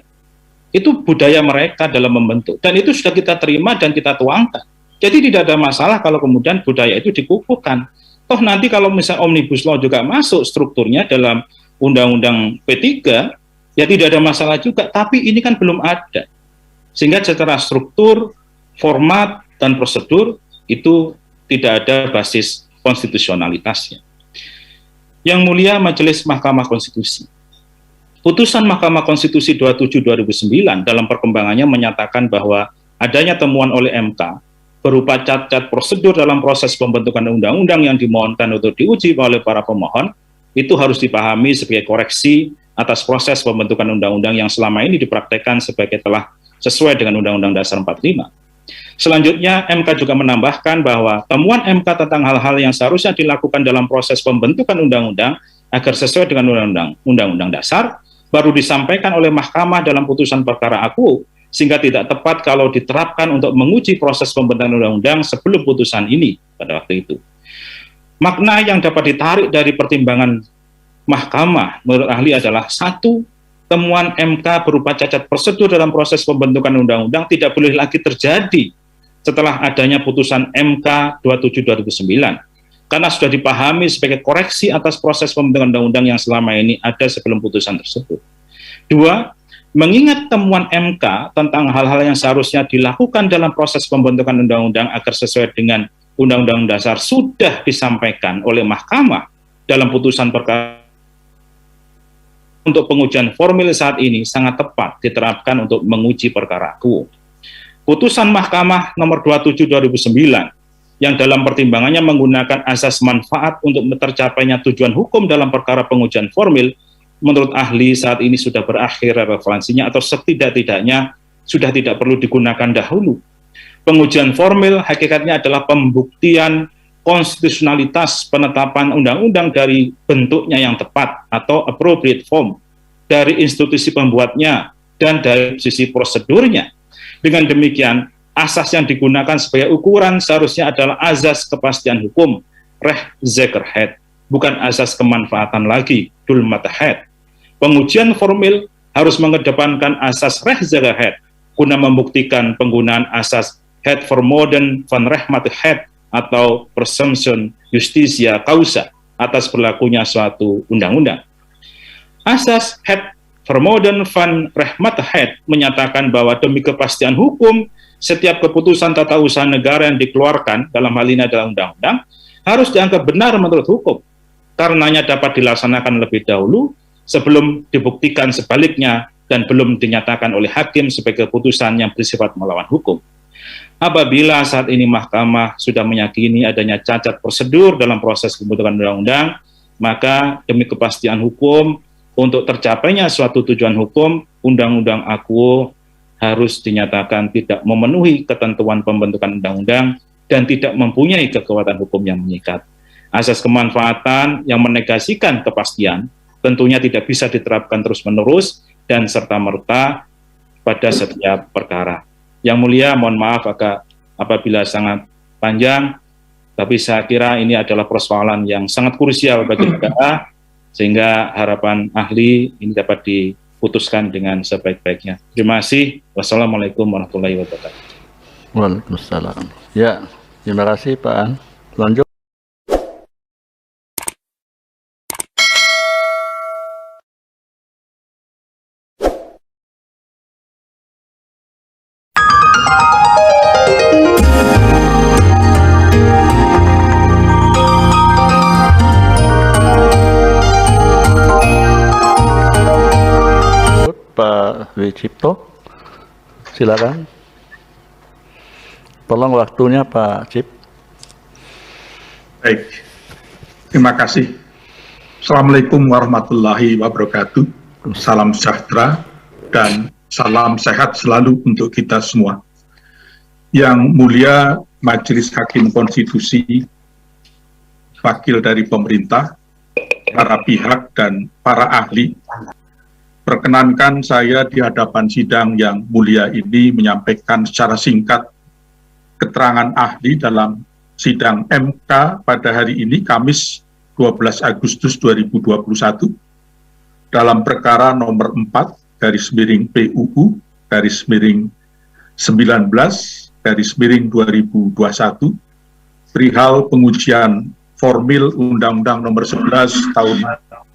Itu budaya mereka dalam membentuk. Dan itu sudah kita terima dan kita tuangkan. Jadi tidak ada masalah kalau kemudian budaya itu dikukuhkan. Toh nanti kalau misalnya omnibus law juga masuk strukturnya dalam Undang-Undang P3, ya tidak ada masalah juga, tapi ini kan belum ada. Sehingga secara struktur, format, dan prosedur itu tidak ada basis konstitusionalitasnya. Yang mulia Majelis Mahkamah Konstitusi. Putusan Mahkamah Konstitusi 27/2009 dalam perkembangannya menyatakan bahwa adanya temuan oleh MK berupa cacat prosedur dalam proses pembentukan undang-undang yang dimohonkan untuk diuji oleh para pemohon, itu harus dipahami sebagai koreksi atas proses pembentukan undang-undang yang selama ini dipraktekkan sebagai telah sesuai dengan Undang-Undang Dasar 45. Selanjutnya, MK juga menambahkan bahwa temuan MK tentang hal-hal yang seharusnya dilakukan dalam proses pembentukan undang-undang agar sesuai dengan Undang-Undang Dasar baru disampaikan oleh Mahkamah dalam putusan perkara aku, sehingga tidak tepat kalau diterapkan untuk menguji proses pembentukan undang-undang sebelum putusan ini pada waktu itu. Makna yang dapat ditarik dari pertimbangan Mahkamah menurut ahli adalah 1. Temuan MK berupa cacat prosedur dalam proses pembentukan undang-undang tidak boleh lagi terjadi setelah adanya putusan MK 27/2009 karena sudah dipahami sebagai koreksi atas proses pembentukan undang-undang yang selama ini ada sebelum putusan tersebut. 2. Mengingat temuan MK tentang hal-hal yang seharusnya dilakukan dalam proses pembentukan undang-undang agar sesuai dengan Undang-Undang Dasar sudah disampaikan oleh Mahkamah dalam putusan perkara, untuk pengujian formil saat ini sangat tepat diterapkan untuk menguji perkara aku. Putusan Mahkamah nomor 27/2009 yang dalam pertimbangannya menggunakan asas manfaat untuk tercapainya tujuan hukum dalam perkara pengujian formil, menurut ahli saat ini sudah berakhir relevansinya atau setidak-tidaknya sudah tidak perlu digunakan dahulu. Pengujian formil hakikatnya adalah pembuktian konstitusionalitas penetapan undang-undang dari bentuknya yang tepat atau appropriate form dari institusi pembuatnya dan dari sisi prosedurnya. Dengan demikian, asas yang digunakan sebagai ukuran seharusnya adalah azas kepastian hukum, Rechtszekerheid, bukan asas kemanfaatan lagi, Dulmatigheid. Pengujian formil harus mengedepankan asas Rechtszekerheid guna membuktikan penggunaan asas Het vermoeden van rechtmatigheid atau presumption justitia causa atas berlakunya suatu undang-undang. Asas Het vermoeden van rechtmatigheid menyatakan bahwa demi kepastian hukum, setiap keputusan tata usaha negara yang dikeluarkan dalam hal ini adalah undang-undang harus dianggap benar menurut hukum. Karenanya dapat dilaksanakan lebih dahulu sebelum dibuktikan sebaliknya dan belum dinyatakan oleh hakim sebagai keputusan yang bersifat melawan hukum. Apabila saat ini Mahkamah sudah meyakini adanya cacat prosedur dalam proses pembentukan undang-undang, maka demi kepastian hukum, untuk tercapainya suatu tujuan hukum, Undang-Undang aku harus dinyatakan tidak memenuhi ketentuan pembentukan undang-undang dan tidak mempunyai kekuatan hukum yang mengikat. Asas kemanfaatan yang menegasikan kepastian tentunya tidak bisa diterapkan terus-menerus dan serta-merta pada setiap perkara. Yang mulia, mohon maaf apabila sangat panjang, tapi saya kira ini adalah persoalan yang sangat krusial bagi negara, sehingga harapan ahli ini dapat putuskan dengan sebaik-baiknya. Terima kasih. Wassalamualaikum warahmatullahi wabarakatuh. Waalaikumsalam. Ya, terima kasih Pak An. Lanjut. Pak Wicipto, silakan. Tolong waktunya Pak Cip. Baik, terima kasih. Assalamualaikum warahmatullahi wabarakatuh. Salam sejahtera dan salam sehat selalu untuk kita semua. Yang mulia Majelis Hakim Konstitusi, wakil dari pemerintah, para pihak dan para ahli, perkenankan saya di hadapan sidang yang mulia ini menyampaikan secara singkat keterangan ahli dalam sidang MK pada hari ini, Kamis 12 Agustus 2021, dalam perkara nomor 4/PUU/19/2021, perihal pengujian formil Undang-Undang nomor 11 tahun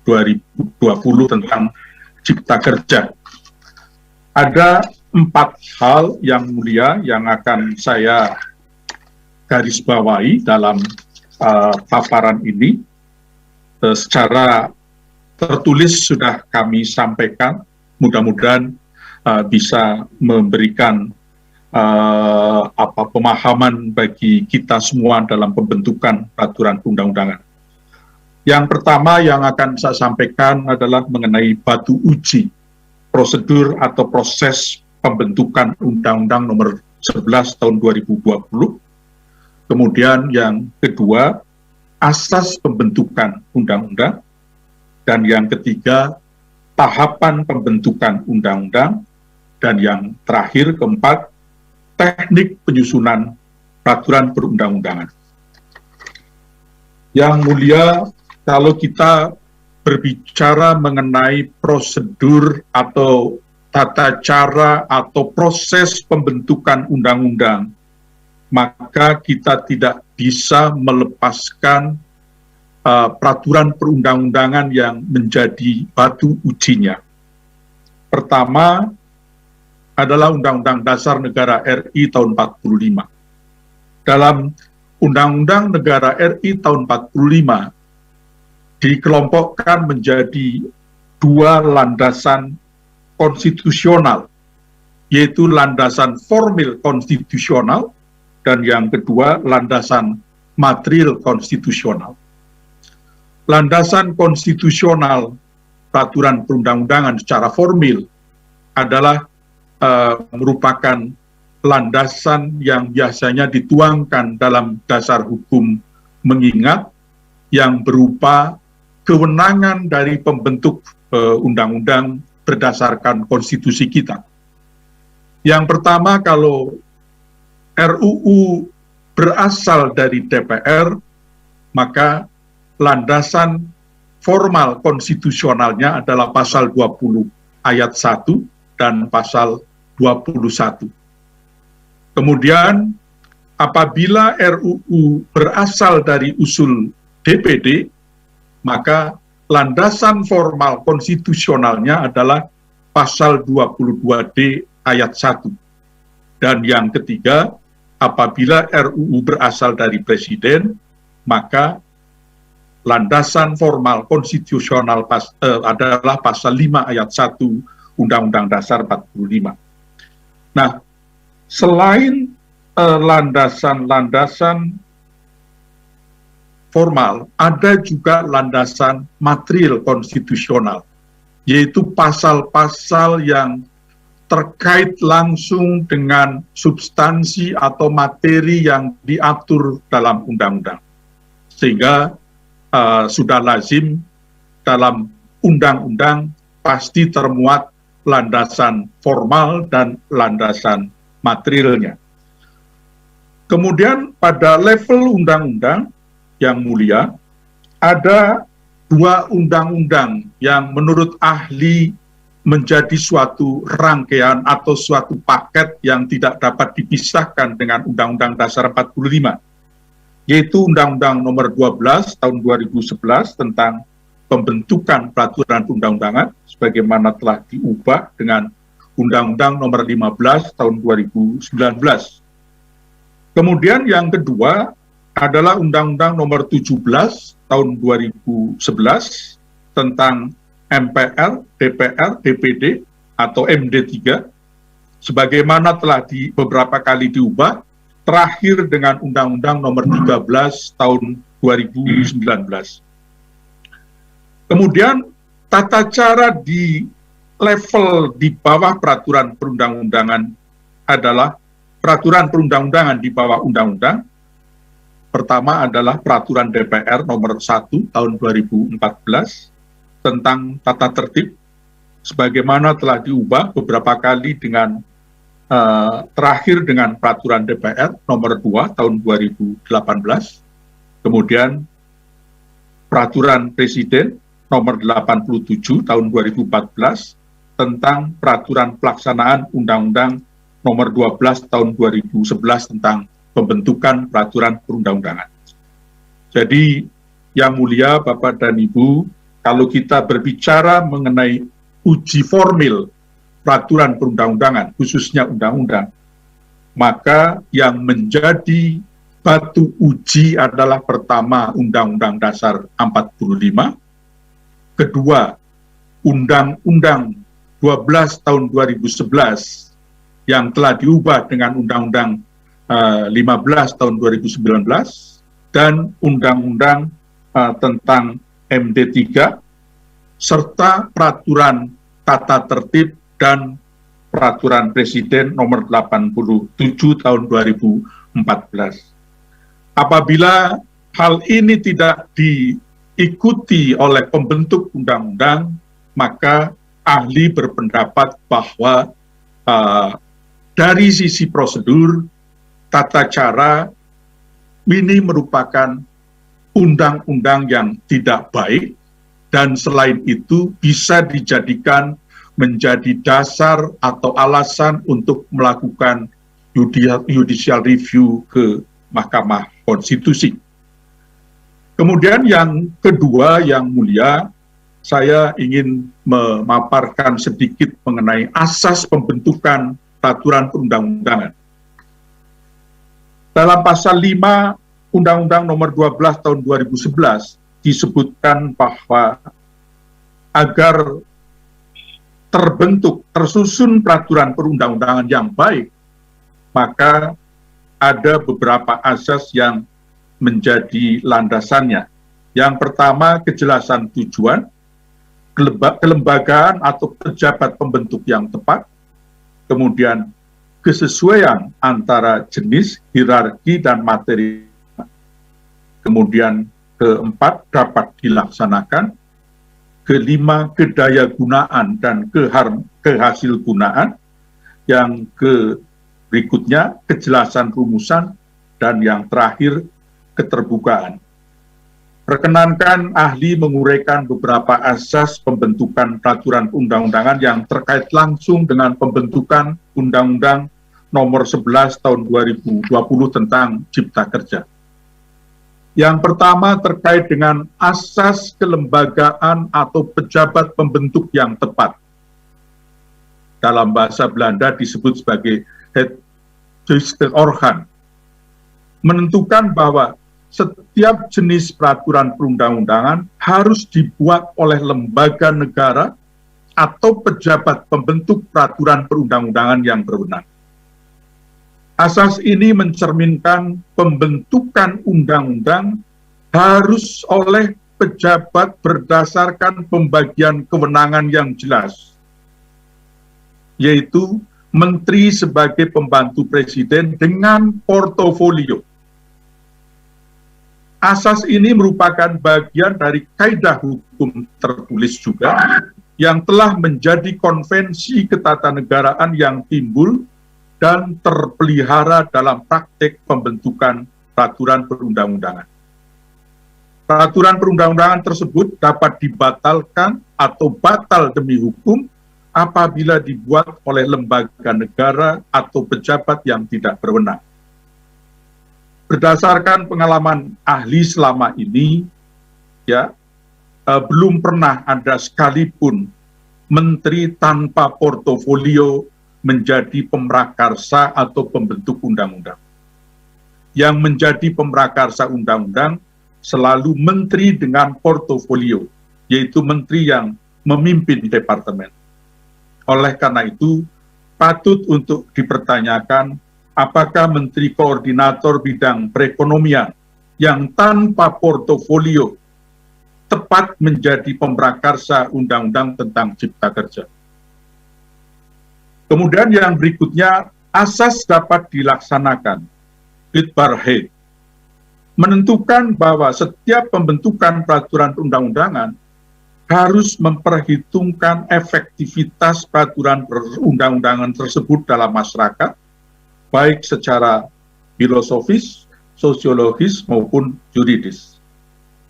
2020 tentang Cipta Kerja. Ada 4 hal yang mulia yang akan saya garis bawahi dalam paparan ini. Secara tertulis sudah kami sampaikan, mudah-mudahan bisa memberikan pemahaman bagi kita semua dalam pembentukan peraturan undang-undangan. Yang pertama yang akan saya sampaikan adalah mengenai batu uji prosedur atau proses pembentukan Undang-Undang nomor 11 tahun 2020. Kemudian yang kedua, asas pembentukan undang-undang. Dan yang ketiga, tahapan pembentukan undang-undang. Dan yang terakhir, keempat, teknik penyusunan peraturan perundang-undangan. Yang mulia, kalau kita berbicara mengenai prosedur atau tata cara atau proses pembentukan undang-undang, maka kita tidak bisa melepaskan peraturan perundang-undangan yang menjadi batu ujinya. Pertama adalah Undang-Undang Dasar Negara RI tahun 45. Dalam Undang-Undang Negara RI tahun 45 dikelompokkan menjadi 2 landasan konstitusional, yaitu landasan formil konstitusional dan yang kedua landasan material konstitusional. Landasan konstitusional peraturan perundang-undangan secara formil adalah merupakan landasan yang biasanya dituangkan dalam dasar hukum mengingat yang berupa kewenangan dari pembentuk undang-undang berdasarkan konstitusi kita. Yang pertama, kalau RUU berasal dari DPR, maka landasan formal konstitusionalnya adalah pasal 20 ayat 1 dan pasal 21. Kemudian apabila RUU berasal dari usul DPD, maka landasan formal konstitusionalnya adalah pasal 22D ayat 1. Dan yang ketiga, apabila RUU berasal dari presiden, maka landasan formal konstitusional adalah pasal 5 ayat 1 Undang-Undang Dasar 45. Nah, selain landasan-landasan formal, ada juga landasan material konstitusional, yaitu pasal-pasal yang terkait langsung dengan substansi atau materi yang diatur dalam undang-undang. Sehingga sudah lazim dalam undang-undang pasti termuat landasan formal dan landasan materialnya. Kemudian pada level undang-undang yang mulia, ada 2 undang-undang yang menurut ahli menjadi suatu rangkaian atau suatu paket yang tidak dapat dipisahkan dengan Undang-Undang Dasar 45, yaitu Undang-Undang Nomor 12 Tahun 2011 tentang pembentukan peraturan perundang-undangan sebagaimana telah diubah dengan Undang-Undang Nomor 15 Tahun 2019. Kemudian yang kedua adalah Undang-Undang Nomor 17 Tahun 2011 tentang MPR, DPR, DPD atau MD3 sebagaimana telah beberapa kali diubah, terakhir dengan Undang-Undang Nomor 13 Tahun 2019. Kemudian tata cara di level di bawah peraturan perundang-undangan adalah peraturan perundang-undangan di bawah undang-undang. Pertama adalah peraturan DPR Nomor 1 Tahun 2014 tentang tata tertib, sebagaimana telah diubah beberapa kali dengan terakhir dengan peraturan DPR Nomor 2 Tahun 2018, kemudian peraturan Presiden Nomor 87 Tahun 2014 tentang peraturan pelaksanaan Undang-Undang Nomor 12 Tahun 2011 tentang pembentukan peraturan perundang-undangan. Jadi, Yang Mulia Bapak dan Ibu, kalau kita berbicara mengenai uji formil peraturan perundang-undangan, khususnya undang-undang, maka yang menjadi batu uji adalah pertama Undang-Undang Dasar 45, kedua Undang-Undang 12 Tahun 2011 yang telah diubah dengan Undang-Undang 15 Tahun 2019, dan Undang-Undang tentang MD3, serta peraturan tata tertib dan peraturan Presiden Nomor 87 Tahun 2014. Apabila hal ini tidak diikuti oleh pembentuk undang-undang, maka ahli berpendapat bahwa dari sisi prosedur, tata cara, ini merupakan undang-undang yang tidak baik, dan selain itu bisa dijadikan menjadi dasar atau alasan untuk melakukan judicial review ke Mahkamah Konstitusi. Kemudian yang kedua, Yang Mulia, saya ingin memaparkan sedikit mengenai asas pembentukan peraturan perundang-undangan. Dalam pasal 5 Undang-Undang Nomor 12 Tahun 2011 disebutkan bahwa agar tersusun peraturan perundang-undangan yang baik, maka ada beberapa asas yang menjadi landasannya. Yang pertama, kejelasan tujuan, kelembagaan atau pejabat pembentuk yang tepat, kemudian kesesuaian antara jenis, hierarki, dan materi. Kemudian keempat, dapat dilaksanakan. Kelima, kedaya gunaan dan kehasil gunaan. Yang berikutnya, kejelasan rumusan. Dan yang terakhir, keterbukaan. Perkenankan ahli menguraikan beberapa asas pembentukan peraturan undang-undangan yang terkait langsung dengan pembentukan Undang-Undang Nomor 11 Tahun 2020 tentang Cipta Kerja. Yang pertama terkait dengan asas kelembagaan atau pejabat pembentuk yang tepat. Dalam bahasa Belanda disebut sebagai het juiste orgaan. Menentukan bahwa setiap jenis peraturan perundang-undangan harus dibuat oleh lembaga negara atau pejabat pembentuk peraturan perundang-undangan yang berwenang. Asas ini mencerminkan pembentukan undang-undang harus oleh pejabat berdasarkan pembagian kewenangan yang jelas, yaitu menteri sebagai pembantu presiden dengan portofolio. Asas ini merupakan bagian dari kaidah hukum tertulis juga yang telah menjadi konvensi ketatanegaraan yang timbul dan terpelihara dalam praktek pembentukan peraturan perundang-undangan. Peraturan perundang-undangan tersebut dapat dibatalkan atau batal demi hukum apabila dibuat oleh lembaga negara atau pejabat yang tidak berwenang. Berdasarkan pengalaman ahli selama ini, ya, belum pernah ada sekalipun menteri tanpa portofolio menjadi pemrakarsa atau pembentuk undang-undang. Yang menjadi pemrakarsa undang-undang selalu menteri dengan portofolio, yaitu menteri yang memimpin departemen. Oleh karena itu, patut untuk dipertanyakan apakah menteri koordinator bidang perekonomian yang tanpa portofolio tepat menjadi pemrakarsa undang-undang tentang cipta kerja. Kemudian yang berikutnya, asas dapat dilaksanakan. Fit Barhead menentukan bahwa setiap pembentukan peraturan perundang-undangan harus memperhitungkan efektivitas peraturan perundang-undangan tersebut dalam masyarakat, baik secara filosofis, sosiologis, maupun yuridis.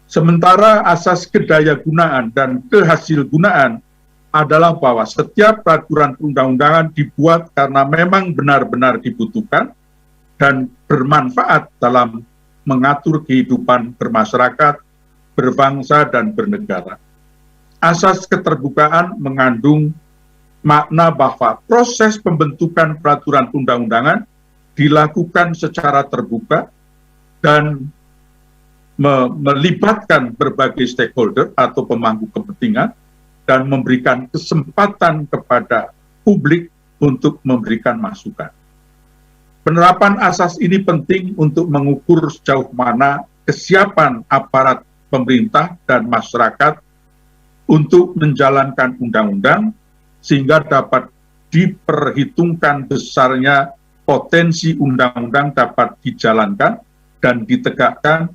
Sementara asas kedayagunaan dan kehasilgunaan adalah bahwa setiap peraturan perundang-undangan dibuat karena memang benar-benar dibutuhkan dan bermanfaat dalam mengatur kehidupan bermasyarakat, berbangsa, dan bernegara. Asas keterbukaan mengandung makna bahwa proses pembentukan peraturan undang-undangan dilakukan secara terbuka dan melibatkan berbagai stakeholder atau pemangku kepentingan dan memberikan kesempatan kepada publik untuk memberikan masukan. Penerapan asas ini penting untuk mengukur sejauh mana kesiapan aparat pemerintah dan masyarakat untuk menjalankan undang-undang sehingga dapat diperhitungkan besarnya potensi undang-undang dapat dijalankan dan ditegakkan,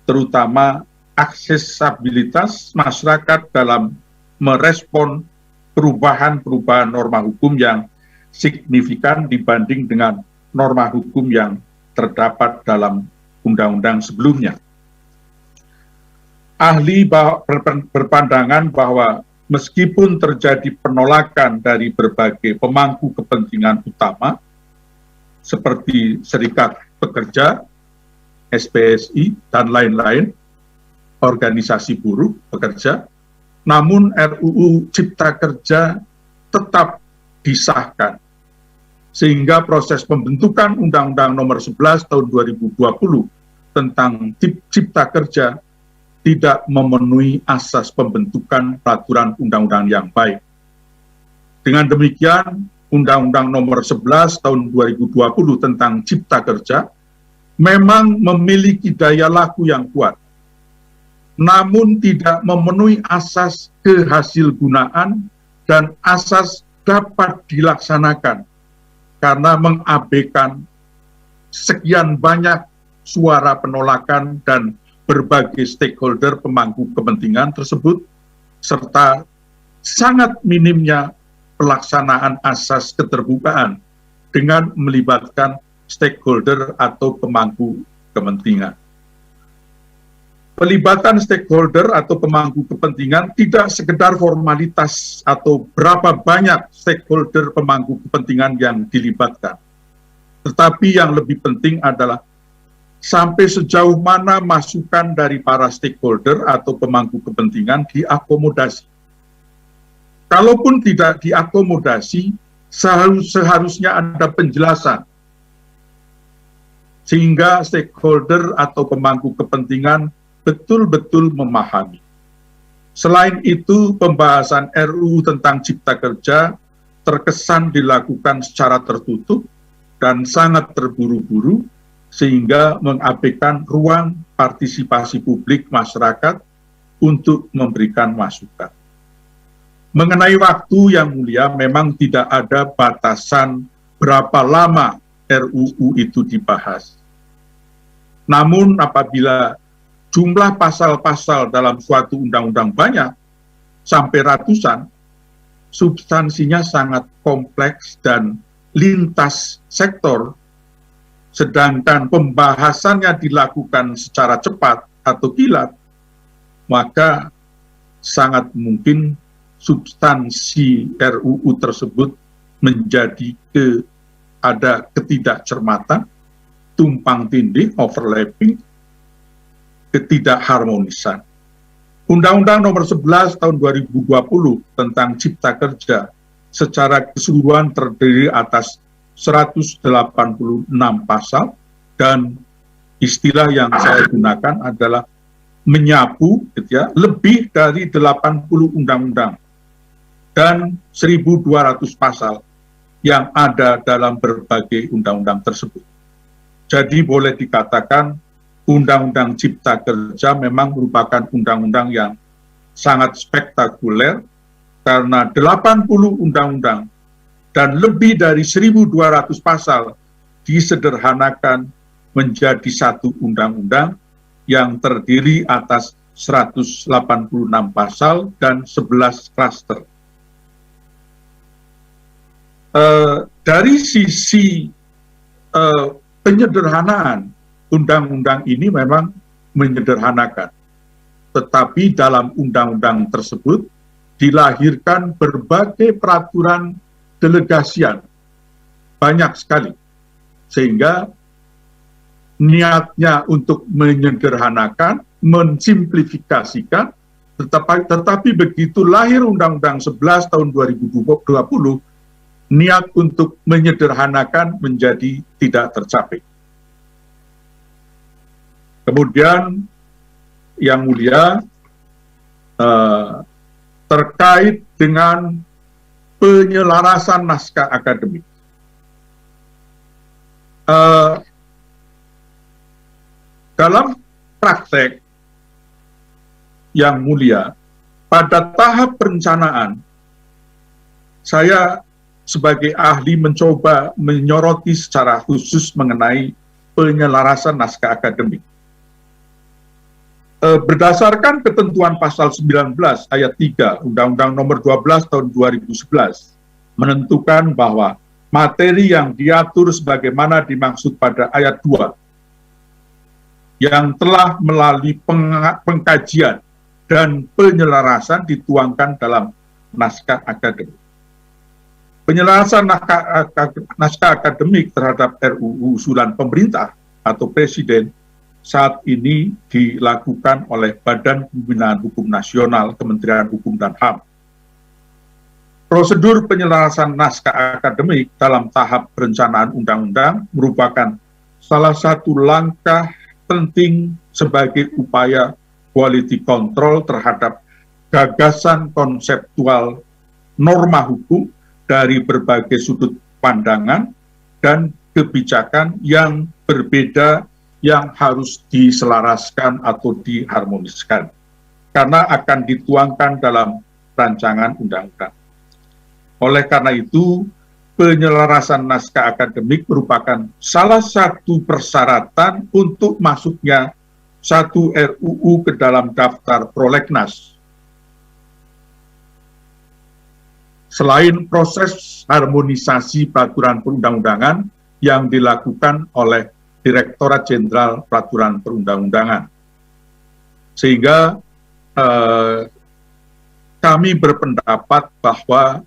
terutama aksesibilitas masyarakat dalam merespon perubahan-perubahan norma hukum yang signifikan dibanding dengan norma hukum yang terdapat dalam undang-undang sebelumnya. Ahli berpandangan bahwa meskipun terjadi penolakan dari berbagai pemangku kepentingan utama, seperti serikat pekerja, SPSI, dan lain-lain, organisasi buruh pekerja, namun RUU Cipta Kerja tetap disahkan, sehingga proses pembentukan Undang-Undang Nomor 11 Tahun 2020 tentang Cipta Kerja tidak memenuhi asas pembentukan peraturan undang-undang yang baik. Dengan demikian, Undang-Undang Nomor 11 Tahun 2020 tentang Cipta Kerja memang memiliki daya laku yang kuat, namun tidak memenuhi asas kehasilgunaan dan asas dapat dilaksanakan karena mengabaikan sekian banyak suara penolakan dan berbagai stakeholder pemangku kepentingan tersebut, serta sangat minimnya pelaksanaan asas keterbukaan dengan melibatkan stakeholder atau pemangku kepentingan. Pelibatan stakeholder atau pemangku kepentingan tidak sekedar formalitas atau berapa banyak stakeholder pemangku kepentingan yang dilibatkan, tetapi yang lebih penting adalah sampai sejauh mana masukan dari para stakeholder atau pemangku kepentingan diakomodasi. Kalaupun tidak diakomodasi, seharusnya ada penjelasan, sehingga stakeholder atau pemangku kepentingan betul-betul memahami. Selain itu, pembahasan RUU tentang Cipta Kerja terkesan dilakukan secara tertutup dan sangat terburu-buru, sehingga mengabaikan ruang partisipasi publik masyarakat untuk memberikan masukan. Mengenai waktu yang mulia, memang tidak ada batasan berapa lama RUU itu dibahas. Namun apabila jumlah pasal-pasal dalam suatu undang-undang banyak, sampai ratusan, substansinya sangat kompleks dan lintas sektor, sedangkan pembahasannya dilakukan secara cepat atau kilat, maka sangat mungkin substansi RUU tersebut menjadi ada ketidakcermatan, tumpang tindih, overlapping, ketidakharmonisan. Undang-Undang Nomor 11 Tahun 2020 tentang Cipta Kerja secara keseluruhan terdiri atas 186 pasal, dan istilah yang saya gunakan adalah menyapu gitu ya, lebih dari 80 undang-undang dan 1.200 pasal yang ada dalam berbagai undang-undang tersebut. Jadi boleh dikatakan Undang-Undang Cipta Kerja memang merupakan undang-undang yang sangat spektakuler karena 80 undang-undang dan lebih dari 1.200 pasal disederhanakan menjadi satu undang-undang yang terdiri atas 186 pasal dan 11 klaster. Dari sisi penyederhanaan, undang-undang ini memang menyederhanakan. Tetapi dalam undang-undang tersebut dilahirkan berbagai peraturan delegasian, banyak sekali. Sehingga niatnya untuk menyederhanakan, mensimplifikasikan, tetapi begitu lahir Undang-Undang 11 tahun 2020, niat untuk menyederhanakan menjadi tidak tercapai. Kemudian yang mulia, terkait dengan penyelarasan naskah akademik. Dalam praktek yang mulia, pada tahap perencanaan, saya sebagai ahli mencoba menyoroti secara khusus mengenai penyelarasan naskah akademik. Berdasarkan ketentuan pasal 19 ayat 3 Undang-Undang Nomor 12 tahun 2011 menentukan bahwa materi yang diatur sebagaimana dimaksud pada ayat 2 yang telah melalui pengkajian dan penyelarasan dituangkan dalam naskah akademik. Penyelarasan naskah akademik terhadap RUU usulan pemerintah atau Presiden saat ini dilakukan oleh Badan Pembinaan Hukum Nasional Kementerian Hukum dan HAM. Prosedur penyelarasan naskah akademik dalam tahap perencanaan undang-undang merupakan salah satu langkah penting sebagai upaya quality control terhadap gagasan konseptual norma hukum dari berbagai sudut pandangan dan kebijakan yang berbeda yang harus diselaraskan atau diharmoniskan karena akan dituangkan dalam rancangan undang-undang. Oleh karena itu, penyelarasan naskah akademik merupakan salah satu persyaratan untuk masuknya satu RUU ke dalam daftar prolegnas. Selain proses harmonisasi peraturan perundang-undangan yang dilakukan oleh Direktorat Jenderal Peraturan Perundang-undangan. Sehingga kami berpendapat bahwa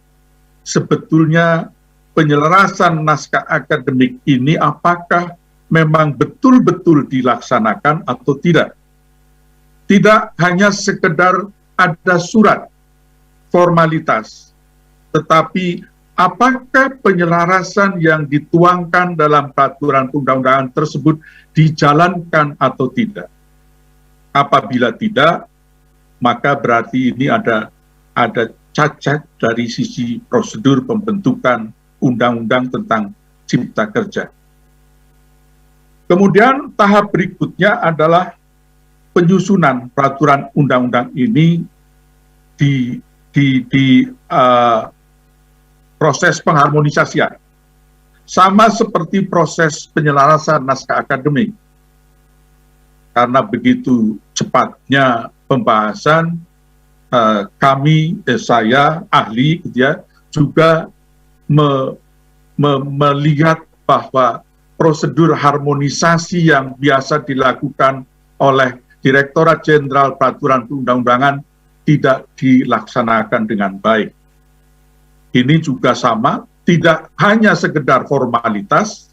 sebetulnya penyelarasan naskah akademik ini apakah memang betul-betul dilaksanakan atau tidak. Tidak hanya sekedar ada surat formalitas, tetapi apakah penyelarasan yang dituangkan dalam peraturan perundang-undangan tersebut dijalankan atau tidak? Apabila tidak, maka berarti ini ada cacat dari sisi prosedur pembentukan undang-undang tentang Cipta Kerja. Kemudian tahap berikutnya adalah penyusunan peraturan undang-undang ini di proses pengharmonisasian. Sama seperti proses penyelarasan naskah akademik. Karena begitu cepatnya pembahasan, saya ahli gitu ya, juga melihat bahwa prosedur harmonisasi yang biasa dilakukan oleh Direktorat Jenderal Peraturan Perundang-undangan tidak dilaksanakan dengan baik. Ini juga sama, tidak hanya sekedar formalitas,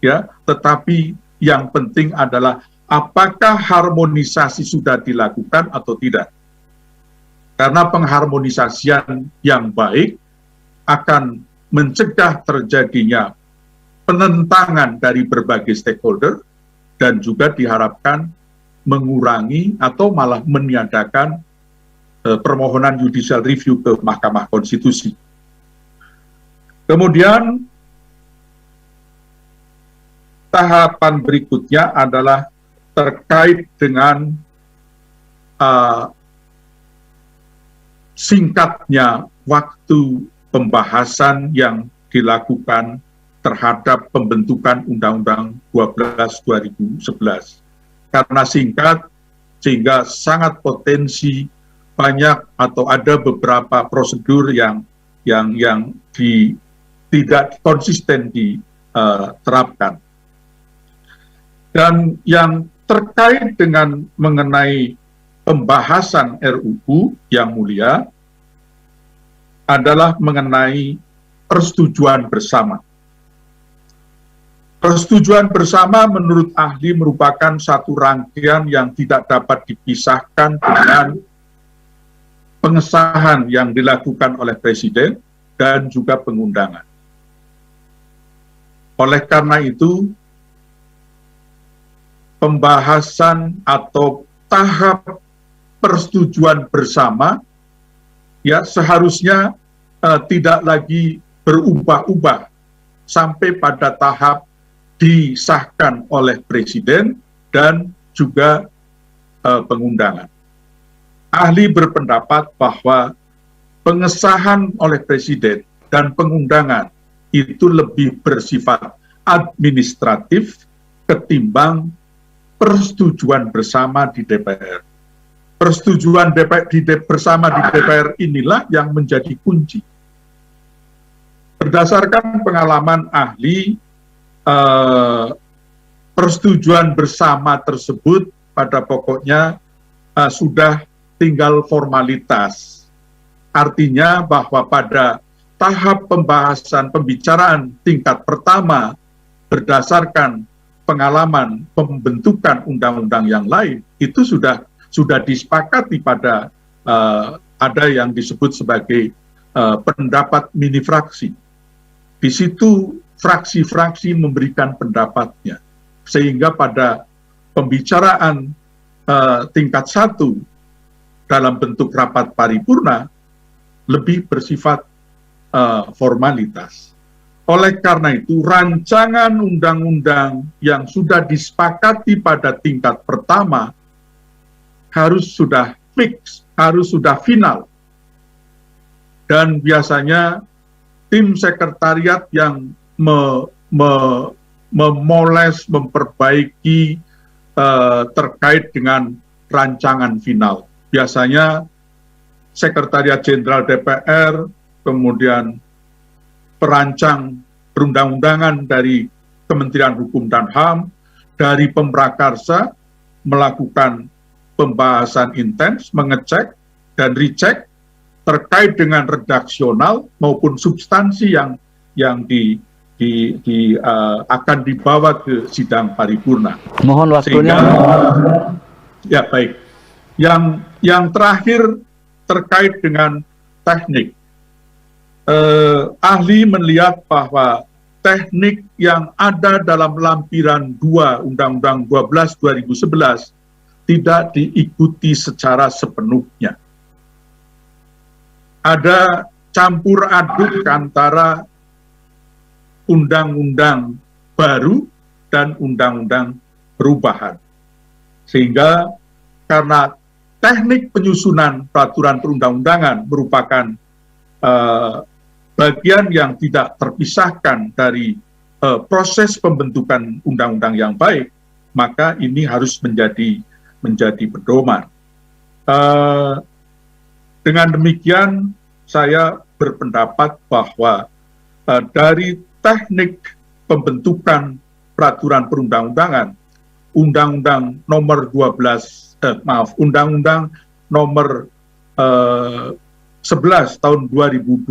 ya, tetapi yang penting adalah apakah harmonisasi sudah dilakukan atau tidak. Karena pengharmonisasian yang baik akan mencegah terjadinya penentangan dari berbagai stakeholder dan juga diharapkan mengurangi atau malah meniadakan permohonan judicial review ke Mahkamah Konstitusi. Kemudian tahapan berikutnya adalah terkait dengan singkatnya waktu pembahasan yang dilakukan terhadap pembentukan Undang-Undang 12/2011. Karena singkat, sehingga sangat potensi banyak atau ada beberapa prosedur yang tidak konsisten diterapkan. Dan yang terkait dengan mengenai pembahasan RUU yang mulia adalah mengenai persetujuan bersama. Persetujuan bersama menurut ahli merupakan satu rangkaian yang tidak dapat dipisahkan dengan pengesahan yang dilakukan oleh Presiden dan juga pengundangan. Oleh karena itu, pembahasan atau tahap persetujuan bersama ya seharusnya tidak lagi berubah-ubah sampai pada tahap disahkan oleh Presiden dan juga pengundangan. Ahli berpendapat bahwa pengesahan oleh Presiden dan pengundangan itu lebih bersifat administratif ketimbang persetujuan bersama di DPR. Persetujuan bersama di DPR inilah yang menjadi kunci. Berdasarkan pengalaman ahli, persetujuan bersama tersebut pada pokoknya sudah tinggal formalitas. Artinya bahwa pada tahap pembahasan pembicaraan tingkat pertama berdasarkan pengalaman pembentukan undang-undang yang lain itu sudah disepakati pada ada yang disebut sebagai pendapat mini fraksi. Di situ fraksi-fraksi memberikan pendapatnya, sehingga pada pembicaraan tingkat 1 dalam bentuk rapat paripurna lebih bersifat formalitas. Oleh karena itu, rancangan undang-undang yang sudah disepakati pada tingkat pertama harus sudah fix, harus sudah final. Dan biasanya tim sekretariat yang memoles, memperbaiki terkait dengan rancangan final. Biasanya Sekretariat Jenderal DPR, kemudian perancang perundang-undangan dari Kementerian Hukum dan HAM, dari Pemprakarsa melakukan pembahasan intens, mengecek dan recheck terkait dengan redaksional maupun substansi yang akan dibawa ke sidang paripurna. Mohon waktunya. Ya baik. Yang terakhir terkait dengan teknik. Ahli melihat bahwa teknik yang ada dalam lampiran 2 Undang-Undang 12/2011 tidak diikuti secara sepenuhnya. Ada campur aduk antara undang-undang baru dan undang-undang perubahan. Sehingga karena teknik penyusunan peraturan perundang-undangan merupakan bagian yang tidak terpisahkan dari proses pembentukan undang-undang yang baik, maka ini harus menjadi pedoman. Dengan demikian, saya berpendapat bahwa dari teknik pembentukan peraturan perundang-undangan, Undang-Undang nomor 12, Undang-Undang nomor 11 tahun 2020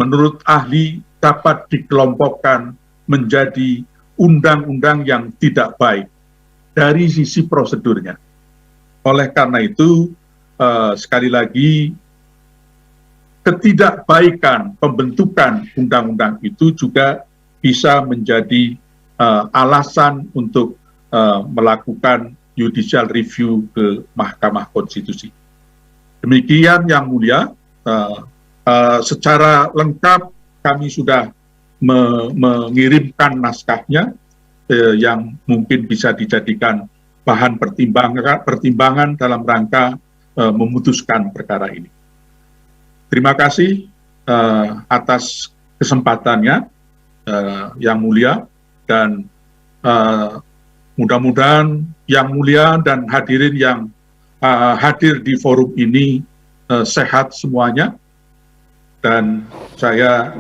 menurut ahli dapat dikelompokkan menjadi undang-undang yang tidak baik dari sisi prosedurnya. Oleh karena itu, sekali lagi, ketidakbaikan pembentukan undang-undang itu juga bisa menjadi alasan untuk melakukan judicial review ke Mahkamah Konstitusi. Demikian Yang Mulia, secara lengkap kami sudah mengirimkan naskahnya yang mungkin bisa dijadikan bahan pertimbangan dalam rangka memutuskan perkara ini. Terima kasih atas kesempatannya, Yang Mulia, dan mudah-mudahan Yang Mulia dan hadirin yang hadir di forum ini sehat semuanya, dan saya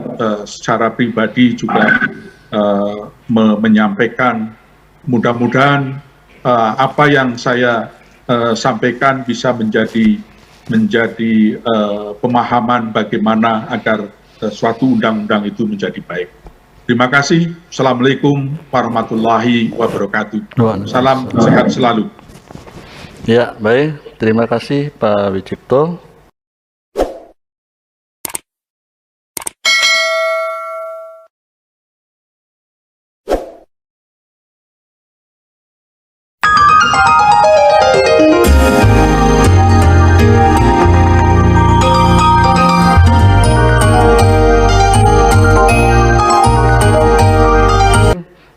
secara pribadi juga menyampaikan mudah-mudahan apa yang saya sampaikan bisa menjadi pemahaman bagaimana agar suatu undang-undang itu menjadi baik. Terima kasih. Assalamualaikum warahmatullahi wabarakatuh. Salam sehat selalu. Ya, baik. Terima kasih Pak Wicipto.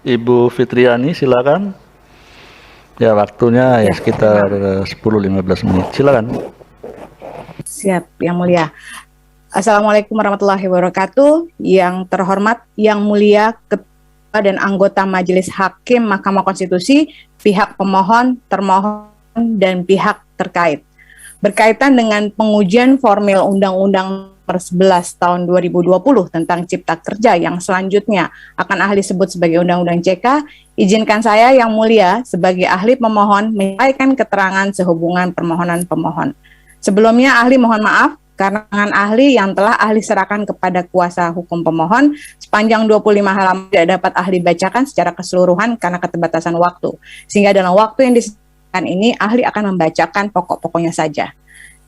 Ibu Fitriani, silakan. Ya, waktunya ya sekitar 10-15 menit. Silakan. Siap, Yang Mulia. Assalamualaikum warahmatullahi wabarakatuh. Yang terhormat, Yang Mulia, Ketua dan anggota Majelis Hakim Mahkamah Konstitusi, pihak pemohon, termohon, dan pihak terkait. Berkaitan dengan pengujian formil Undang-Undang Nomor 11 Tahun 2020 tentang Cipta Kerja yang selanjutnya akan ahli sebut sebagai Undang-Undang CK, izinkan saya Yang Mulia sebagai ahli pemohon menyampaikan keterangan sehubungan permohonan pemohon. Sebelumnya ahli mohon maaf karena ahli yang telah ahli serahkan kepada kuasa hukum pemohon sepanjang 25 halaman tidak dapat ahli bacakan secara keseluruhan karena keterbatasan waktu. Sehingga dalam waktu yang disediakan ini ahli akan membacakan pokok-pokoknya saja.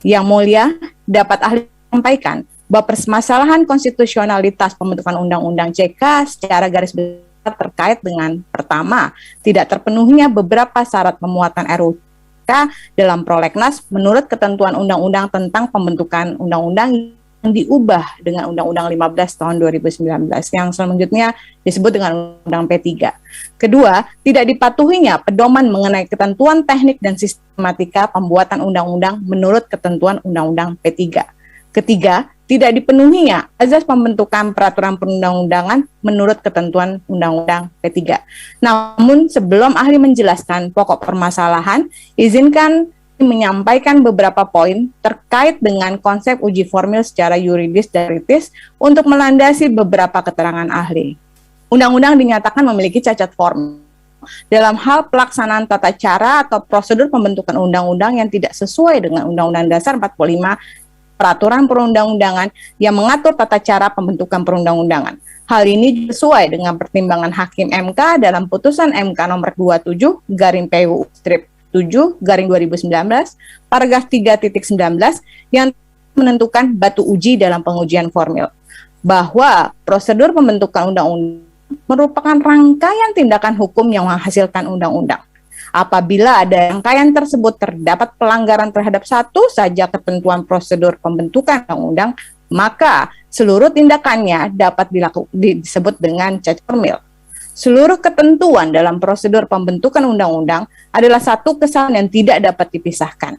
Yang Mulia dapat ahli sampaikan bahwa permasalahan konstitusionalitas pembentukan Undang-Undang CK secara garis besar terkait dengan pertama, tidak terpenuhinya beberapa syarat pemuatan RUU CK dalam prolegnas menurut ketentuan Undang-Undang tentang pembentukan Undang-Undang yang diubah dengan Undang-Undang 15 tahun 2019 yang selanjutnya disebut dengan Undang P3. Kedua, tidak dipatuhinya pedoman mengenai ketentuan teknik dan sistematika pembuatan undang-undang menurut ketentuan Undang-Undang P3. Ketiga, tidak dipenuhinya azas pembentukan peraturan perundang-undangan menurut ketentuan Undang-Undang P3. Namun, sebelum ahli menjelaskan pokok permasalahan, izinkan menyampaikan beberapa poin terkait dengan konsep uji formil secara yuridis dan kritis untuk melandasi beberapa keterangan ahli. Undang-undang dinyatakan memiliki cacat formil dalam hal pelaksanaan tata cara atau prosedur pembentukan undang-undang yang tidak sesuai dengan Undang-Undang Dasar 45, peraturan perundang-undangan yang mengatur tata cara pembentukan perundang-undangan. Hal ini sesuai dengan pertimbangan Hakim MK dalam putusan MK nomor 27/PU/7/2019 paragraf 3.19 yang menentukan batu uji dalam pengujian formil, bahwa prosedur pembentukan undang-undang merupakan rangkaian tindakan hukum yang menghasilkan undang-undang. Apabila ada rangkaian tersebut terdapat pelanggaran terhadap satu saja ketentuan prosedur pembentukan undang-undang, maka seluruh tindakannya dapat disebut dengan cacat formil. Seluruh ketentuan dalam prosedur pembentukan undang-undang adalah satu kesalahan yang tidak dapat dipisahkan.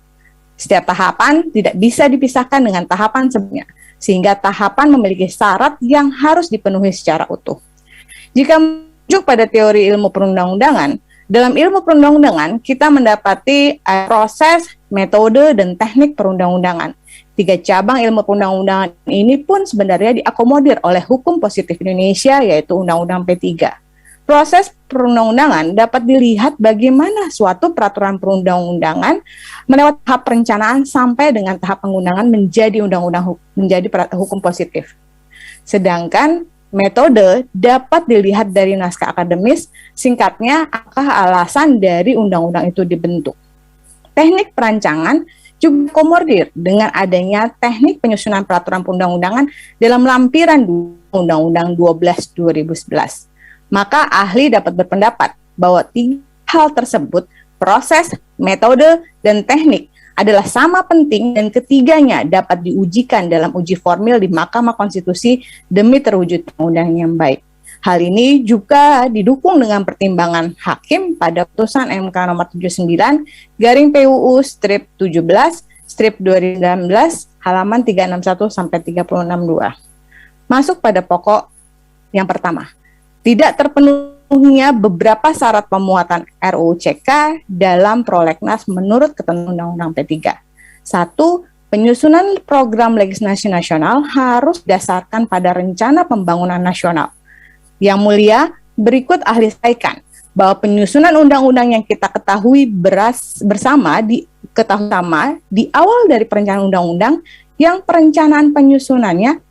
Setiap tahapan tidak bisa dipisahkan dengan tahapan sebelumnya, sehingga tahapan memiliki syarat yang harus dipenuhi secara utuh. Jika merujuk pada teori ilmu perundang-undangan, dalam ilmu perundang-undangan, kita mendapati proses, metode, dan teknik perundang-undangan. 3 cabang ilmu perundang-undangan ini pun sebenarnya diakomodir oleh hukum positif Indonesia, yaitu Undang-Undang P3. Proses perundang-undangan dapat dilihat bagaimana suatu peraturan perundang-undangan melewati tahap perencanaan sampai dengan tahap pengundangan menjadi hukum positif. Sedangkan metode dapat dilihat dari naskah akademis, singkatnya apakah alasan dari undang-undang itu dibentuk. Teknik perancangan juga komorbid dengan adanya teknik penyusunan peraturan perundang-undangan dalam lampiran Undang-Undang 12 2011. Maka ahli dapat berpendapat bahwa tiga hal tersebut, proses, metode, dan teknik, adalah sama penting dan ketiganya dapat diujikan dalam uji formil di Mahkamah Konstitusi demi terwujud undang-undang yang baik. Hal ini juga didukung dengan pertimbangan hakim pada putusan MK nomor 79 garing PUU strip 17 strip 2019 halaman 361 sampai 362. Masuk pada pokok yang pertama. Tidak terpenuhinya beberapa syarat pemuatan RUU CK dalam prolegnas menurut ketentuan Undang-Undang P3. 1. Penyusunan program legislasi nasional harus didasarkan pada rencana pembangunan nasional. Yang mulia, berikut ahli sampaikan bahwa penyusunan undang-undang yang kita ketahui bersama di awal dari perencanaan undang-undang yang perencanaan penyusunannya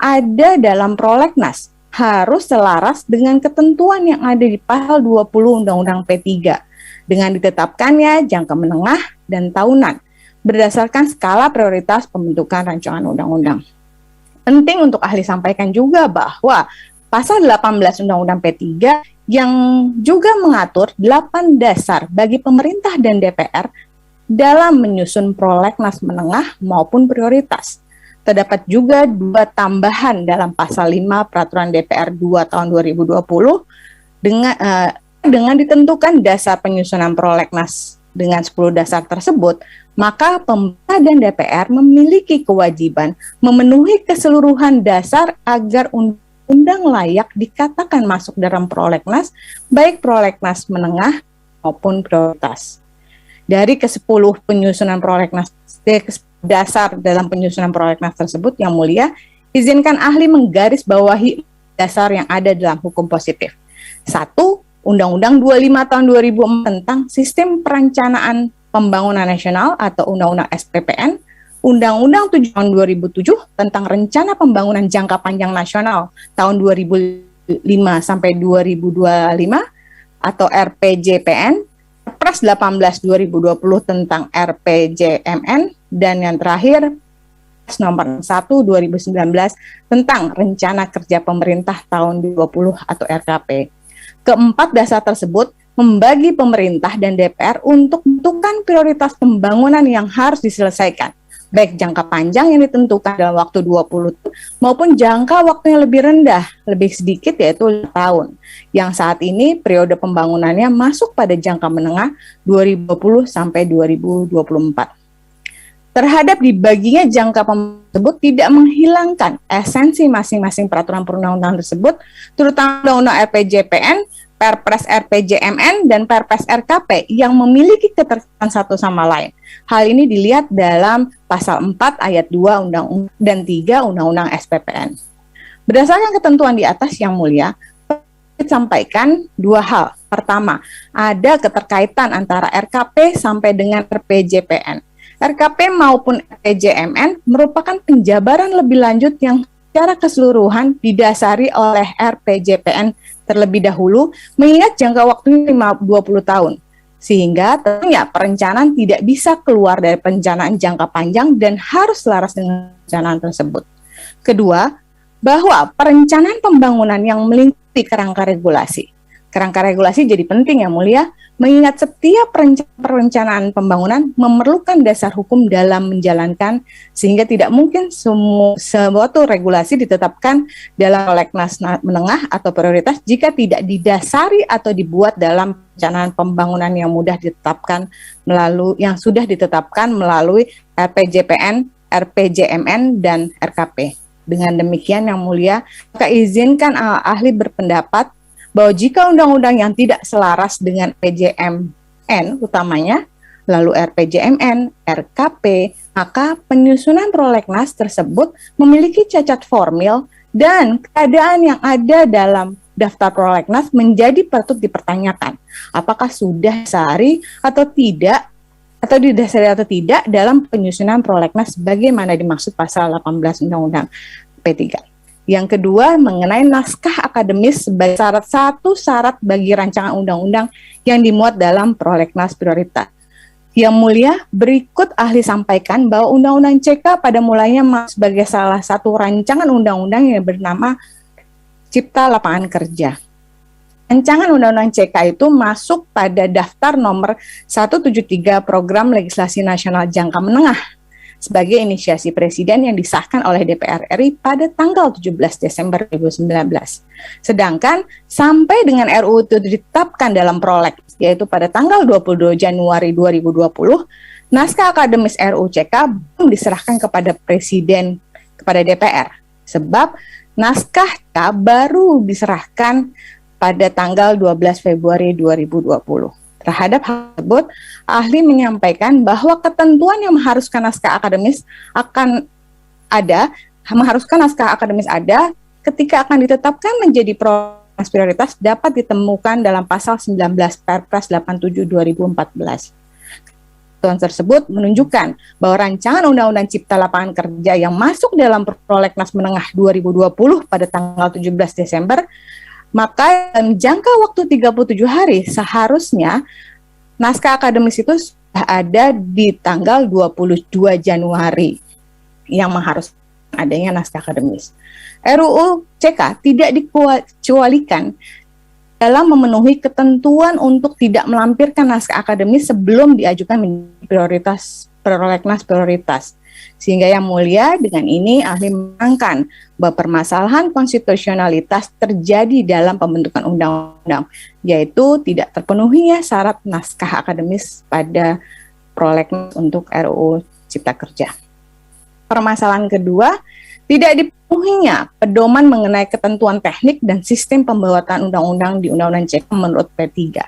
ada dalam prolegnas harus selaras dengan ketentuan yang ada di pasal 20 Undang-Undang P3 dengan ditetapkannya jangka menengah dan tahunan berdasarkan skala prioritas pembentukan rancangan undang-undang. Penting untuk ahli sampaikan juga bahwa pasal 18 Undang-Undang P3 yang juga mengatur 8 dasar bagi pemerintah dan DPR dalam menyusun prolegnas menengah maupun prioritas. Terdapat juga 2 tambahan dalam pasal 5 Peraturan DPR 2 tahun 2020 dengan ditentukan dasar penyusunan prolegnas dengan 10 dasar tersebut, maka pemerintah dan DPR memiliki kewajiban memenuhi keseluruhan dasar agar undang layak dikatakan masuk dalam prolegnas, baik prolegnas menengah maupun prioritas. Dari ke-10 penyusunan prolegnas dasar dalam penyusunan prolegnas tersebut, yang mulia, izinkan ahli menggarisbawahi dasar yang ada dalam hukum positif. 1. Undang-Undang 25 tahun 2004 tentang Sistem Perencanaan Pembangunan Nasional atau Undang-Undang SPPN, Undang-Undang 7 tahun 2007 tentang Rencana Pembangunan Jangka Panjang Nasional tahun 2005 sampai 2025 atau RPJPN, Perpres 18 2020 tentang RPJMN, dan yang terakhir nomor 1 2019 tentang Rencana Kerja Pemerintah tahun 2020 atau RKP. Keempat dasar tersebut membagi pemerintah dan DPR untuk menentukan prioritas pembangunan yang harus diselesaikan, baik jangka panjang yang ditentukan dalam waktu 20 maupun jangka waktu yang lebih rendah, lebih sedikit yaitu 5 tahun, yang saat ini periode pembangunannya masuk pada jangka menengah 2020 sampai 2024. Terhadap dibaginya jangka tersebut tidak menghilangkan esensi masing-masing peraturan perundang-undangan tersebut, terutama Undang-Undang RPJPN, Perpres RPJMN, dan Perpres RKP yang memiliki keterkaitan satu sama lain. Hal ini dilihat dalam pasal 4 ayat 2 Undang-Undang dan 3 Undang-Undang SPPN. Berdasarkan ketentuan di atas, yang mulia, sampaikan 2 hal. Pertama, ada keterkaitan antara RKP sampai dengan RPJPN. RKP maupun RPJMN merupakan penjabaran lebih lanjut yang secara keseluruhan didasari oleh RPJPN terlebih dahulu, mengingat jangka waktunya 20 tahun. Sehingga tentunya perencanaan tidak bisa keluar dari perencanaan jangka panjang dan harus selaras dengan perencanaan tersebut. Kedua, bahwa perencanaan pembangunan yang melingkupi kerangka regulasi. Kerangka regulasi jadi penting, yang mulia, mengingat setiap perencanaan pembangunan memerlukan dasar hukum dalam menjalankan, sehingga tidak mungkin suatu regulasi ditetapkan dalam prolegnas menengah atau prioritas jika tidak didasari atau dibuat dalam perencanaan pembangunan yang sudah ditetapkan melalui RPJPN, RPJMN, dan RKP. Dengan demikian, yang mulia, maka izinkan ahli berpendapat bahwa jika undang-undang yang tidak selaras dengan PJMN utamanya, lalu RPJMN, RKP, maka penyusunan prolegnas tersebut memiliki cacat formil dan keadaan yang ada daftar prolegnas menjadi patut dipertanyakan. Apakah sudah didasari atau tidak dalam penyusunan prolegnas sebagaimana dimaksud pasal 18 Undang-Undang P3. Yang kedua, mengenai naskah akademis sebagai syarat bagi rancangan undang-undang yang dimuat dalam prolegnas prioritas. Yang mulia, berikut ahli sampaikan bahwa Undang-Undang CK pada mulanya sebagai salah satu rancangan undang-undang yang bernama Cipta Lapangan Kerja. Rancangan Undang-Undang CK itu masuk pada daftar nomor 173 Program Legislasi Nasional Jangka Menengah sebagai inisiasi Presiden yang disahkan oleh DPR RI pada tanggal 17 Desember 2019. Sedangkan sampai dengan RUU itu ditetapkan dalam prolegnas, yaitu pada tanggal 22 Januari 2020, naskah akademis RUU CK belum diserahkan kepada Presiden, kepada DPR. Sebab naskah CK baru diserahkan pada tanggal 12 Februari 2020. Terhadap hal tersebut, ahli menyampaikan bahwa ketentuan yang mengharuskan naskah akademis ada ketika akan ditetapkan menjadi prolegnas prioritas dapat ditemukan dalam pasal 19 Perpres 87 2014. Ketentuan tersebut menunjukkan bahwa rancangan Undang-Undang Cipta Lapangan Kerja yang masuk dalam prolegnas menengah 2020 pada tanggal 17 Desember, maka dalam jangka waktu 37 hari seharusnya naskah akademis itu sudah ada di tanggal 22 Januari yang mengharuskan adanya naskah akademis. RUU CK tidak dikecualikan dalam memenuhi ketentuan untuk tidak melampirkan naskah akademis sebelum diajukan menjadi prolegnas prioritas. Sehingga yang mulia, dengan ini ahli menerangkan bahwa permasalahan konstitusionalitas terjadi dalam pembentukan undang-undang, yaitu tidak terpenuhinya syarat naskah akademis pada prolegnas untuk RUU Cipta Kerja. Permasalahan kedua, tidak dipenuhinya pedoman mengenai ketentuan teknik dan sistem pembuatan undang-undang di Undang-Undang CK menurut P3.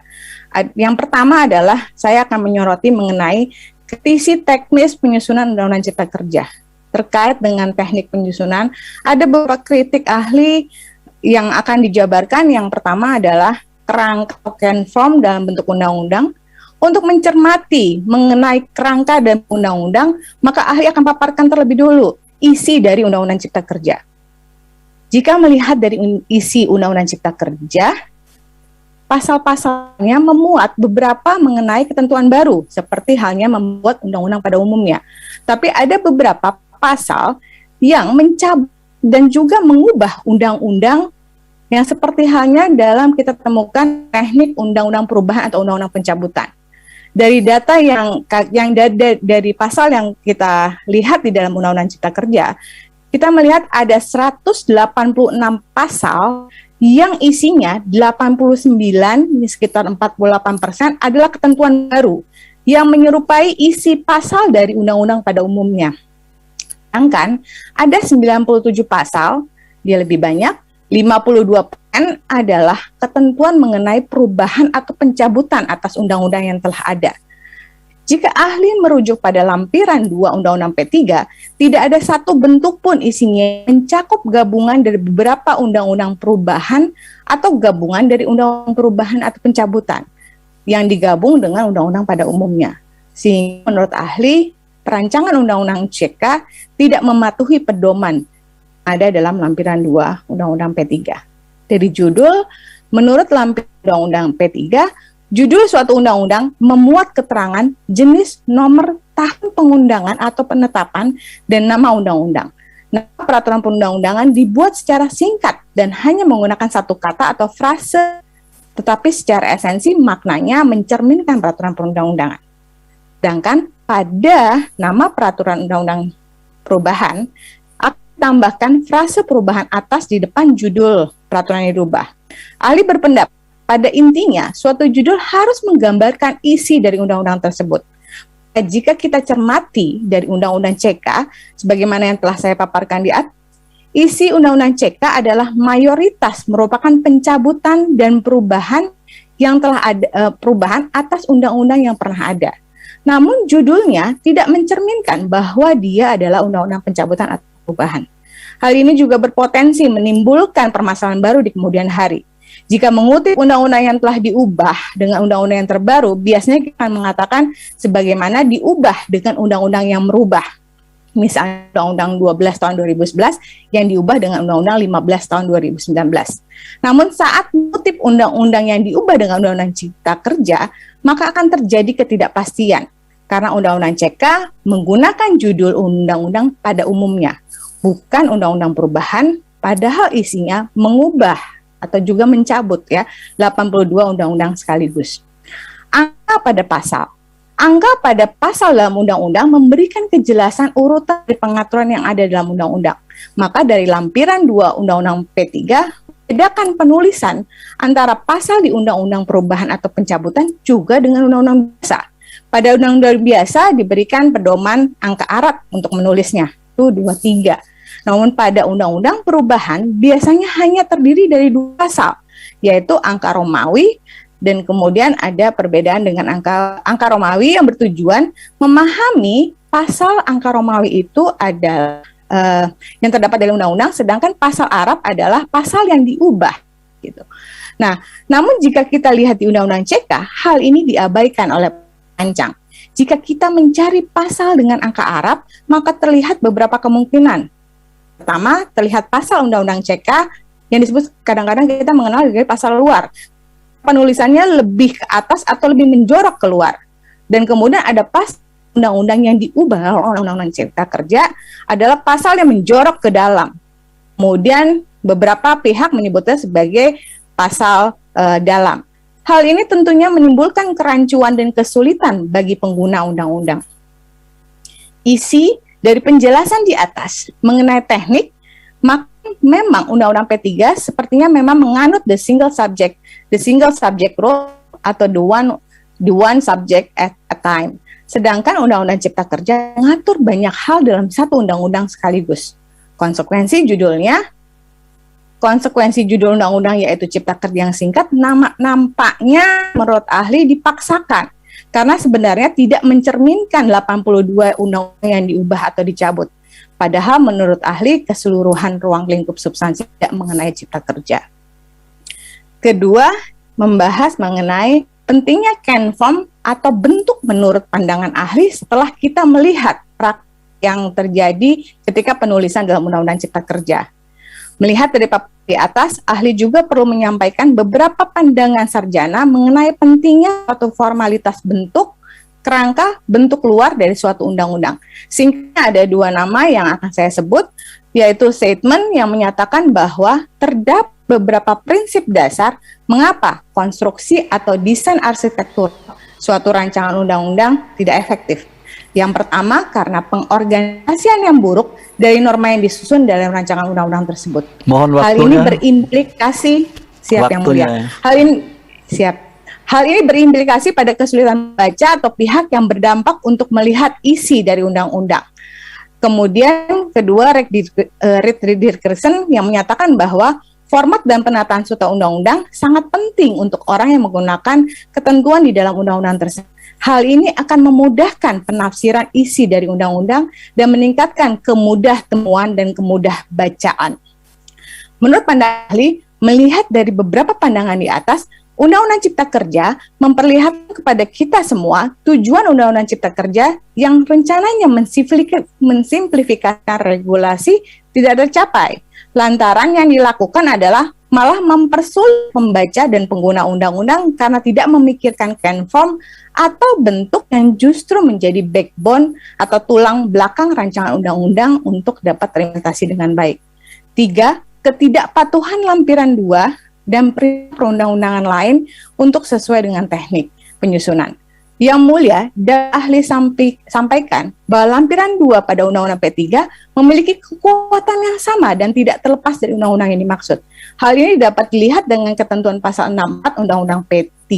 Yang pertama adalah saya akan menyoroti mengenai kritisi teknis penyusunan Undang-Undang Cipta Kerja. Terkait dengan teknik penyusunan, ada beberapa kritik ahli yang akan dijabarkan. Yang pertama adalah kerangka token form dalam bentuk undang-undang. Untuk mencermati mengenai kerangka dan undang-undang, maka ahli akan paparkan terlebih dulu isi dari Undang-Undang Cipta Kerja. Jika melihat dari isi Undang-Undang Cipta Kerja, pasal-pasalnya memuat beberapa mengenai ketentuan baru, seperti halnya membuat undang-undang pada umumnya. Tapi ada beberapa pasal yang mencabut dan juga mengubah undang-undang yang seperti halnya dalam kita temukan teknik undang-undang perubahan atau undang-undang pencabutan. Dari data dari pasal yang kita lihat di dalam Undang-Undang Cipta Kerja, kita melihat ada 186 pasal yang isinya 89, ini sekitar 48% adalah ketentuan baru yang menyerupai isi pasal dari undang-undang pada umumnya. Sedangkan ada 97 pasal, dia lebih banyak, 52% adalah ketentuan mengenai perubahan atau pencabutan atas undang-undang yang telah ada. Jika ahli merujuk pada lampiran 2 Undang-Undang P3, tidak ada satu bentuk pun isinya mencakup gabungan dari beberapa undang-undang perubahan atau gabungan dari undang-undang perubahan atau pencabutan yang digabung dengan undang-undang pada umumnya. Sehingga menurut ahli, perancangan Undang-Undang CK tidak mematuhi pedoman ada dalam lampiran 2 Undang-Undang P3. Dari judul, menurut lampiran Undang-Undang P3, judul suatu undang-undang memuat keterangan jenis, nomor, tahun pengundangan atau penetapan, dan nama undang-undang. Nah, peraturan perundang-undangan dibuat secara singkat dan hanya menggunakan satu kata atau frase, tetapi secara esensi maknanya mencerminkan peraturan perundang-undangan. Sedangkan pada nama peraturan undang-undang perubahan, akan ditambahkan frase perubahan atas di depan judul peraturan yang dirubah. Ahli berpendapat pada intinya, suatu judul harus menggambarkan isi dari undang-undang tersebut. Jika kita cermati dari Undang-Undang CK, sebagaimana yang telah saya paparkan di atas, isi Undang-Undang CK adalah mayoritas merupakan pencabutan dan perubahan yang telah ada, perubahan atas undang-undang yang pernah ada. Namun judulnya tidak mencerminkan bahwa dia adalah undang-undang pencabutan atau perubahan. Hal ini juga berpotensi menimbulkan permasalahan baru di kemudian hari. Jika mengutip undang-undang yang telah diubah dengan undang-undang yang terbaru, biasanya kita akan mengatakan sebagaimana diubah dengan undang-undang yang merubah. Misalnya Undang-Undang 12 tahun 2011 yang diubah dengan Undang-Undang 15 tahun 2019. Namun saat mengutip undang-undang yang diubah dengan Undang-Undang Cipta Kerja, maka akan terjadi ketidakpastian. Karena Undang-Undang CK menggunakan judul undang-undang pada umumnya, bukan undang-undang perubahan, padahal isinya mengubah atau juga mencabut 82 undang-undang sekaligus. Angka pada pasal dalam undang-undang memberikan kejelasan urutan dari pengaturan yang ada dalam undang-undang. Maka dari lampiran 2 Undang-Undang P3, bedakan penulisan antara pasal di undang-undang perubahan atau pencabutan juga dengan undang-undang biasa. Pada undang-undang biasa diberikan pedoman angka Arab untuk menulisnya, itu 23. Namun pada undang-undang perubahan biasanya hanya terdiri dari 2 pasal, yaitu angka Romawi, dan kemudian ada perbedaan dengan angka Romawi yang bertujuan memahami pasal angka Romawi itu adalah yang terdapat dalam undang-undang, sedangkan pasal Arab adalah pasal yang diubah gitu. Nah, namun jika kita lihat di Undang-Undang CK, hal ini diabaikan oleh perancang. Jika kita mencari pasal dengan angka Arab, maka terlihat beberapa kemungkinan. Pertama, terlihat pasal Undang-Undang CK yang disebut kadang-kadang kita mengenal sebagai pasal luar. Penulisannya lebih ke atas atau lebih menjorok keluar. Dan kemudian ada pasal undang-undang yang diubah oleh Undang-Undang Cipta Kerja adalah pasal yang menjorok ke dalam. Kemudian beberapa pihak menyebutnya sebagai pasal dalam. Hal ini tentunya menimbulkan kerancuan dan kesulitan bagi pengguna undang-undang. Isi dari penjelasan di atas mengenai teknik, maka memang Undang-Undang P3 sepertinya memang menganut the single subject rule atau the one subject at a time. Sedangkan Undang-Undang Cipta Kerja mengatur banyak hal dalam satu undang-undang sekaligus. Konsekuensi judul undang-undang yaitu Cipta Kerja yang singkat nampaknya menurut ahli dipaksakan karena sebenarnya tidak mencerminkan 82 undang-undang yang diubah atau dicabut. Padahal menurut ahli keseluruhan ruang lingkup substansi tidak mengenai Cipta Kerja. Kedua, membahas mengenai pentingnya Kenform atau bentuk menurut pandangan ahli setelah kita melihat praktik yang terjadi ketika penulisan dalam Undang-Undang Cipta Kerja. Melihat dari paparan di atas, ahli juga perlu menyampaikan beberapa pandangan sarjana mengenai pentingnya suatu formalitas bentuk, kerangka, bentuk luar dari suatu undang-undang. Singkatnya ada 2 nama yang akan saya sebut, yaitu statement yang menyatakan bahwa terdapat beberapa prinsip dasar mengapa konstruksi atau desain arsitektur suatu rancangan undang-undang tidak efektif. Yang pertama, karena pengorganisasian yang buruk dari norma yang disusun dalam rancangan undang-undang tersebut. Mohon waktunya. Hal ini berimplikasi, Yang mulia. Hal ini berimplikasi pada kesulitan baca atau pihak yang berdampak untuk melihat isi dari undang-undang. Kemudian kedua, Reed Dickerson yang menyatakan bahwa format dan penataan suatu undang-undang sangat penting untuk orang yang menggunakan ketentuan di dalam undang-undang tersebut. Hal ini akan memudahkan penafsiran isi dari undang-undang dan meningkatkan kemudah temuan dan kemudah bacaan. Menurut pandangan ahli, melihat dari beberapa pandangan di atas, Undang-Undang Cipta Kerja memperlihatkan kepada kita semua tujuan Undang-Undang Cipta Kerja yang rencananya mensimplifikasikan regulasi tidak tercapai. Lantaran yang dilakukan adalah malah mempersulit membaca dan pengguna undang-undang karena tidak memikirkan Kenform atau bentuk yang justru menjadi backbone atau tulang belakang rancangan undang-undang untuk dapat terimplementasi dengan baik. 3. Ketidakpatuhan lampiran 2 dan perundang-undangan lain untuk sesuai dengan teknik penyusunan. Yang mulia, ahli sampaikan bahwa lampiran 2 pada Undang-Undang P3 memiliki kekuatan yang sama dan tidak terlepas dari undang-undang yang dimaksud. Hal ini dapat dilihat dengan ketentuan pasal 64 Undang-Undang P3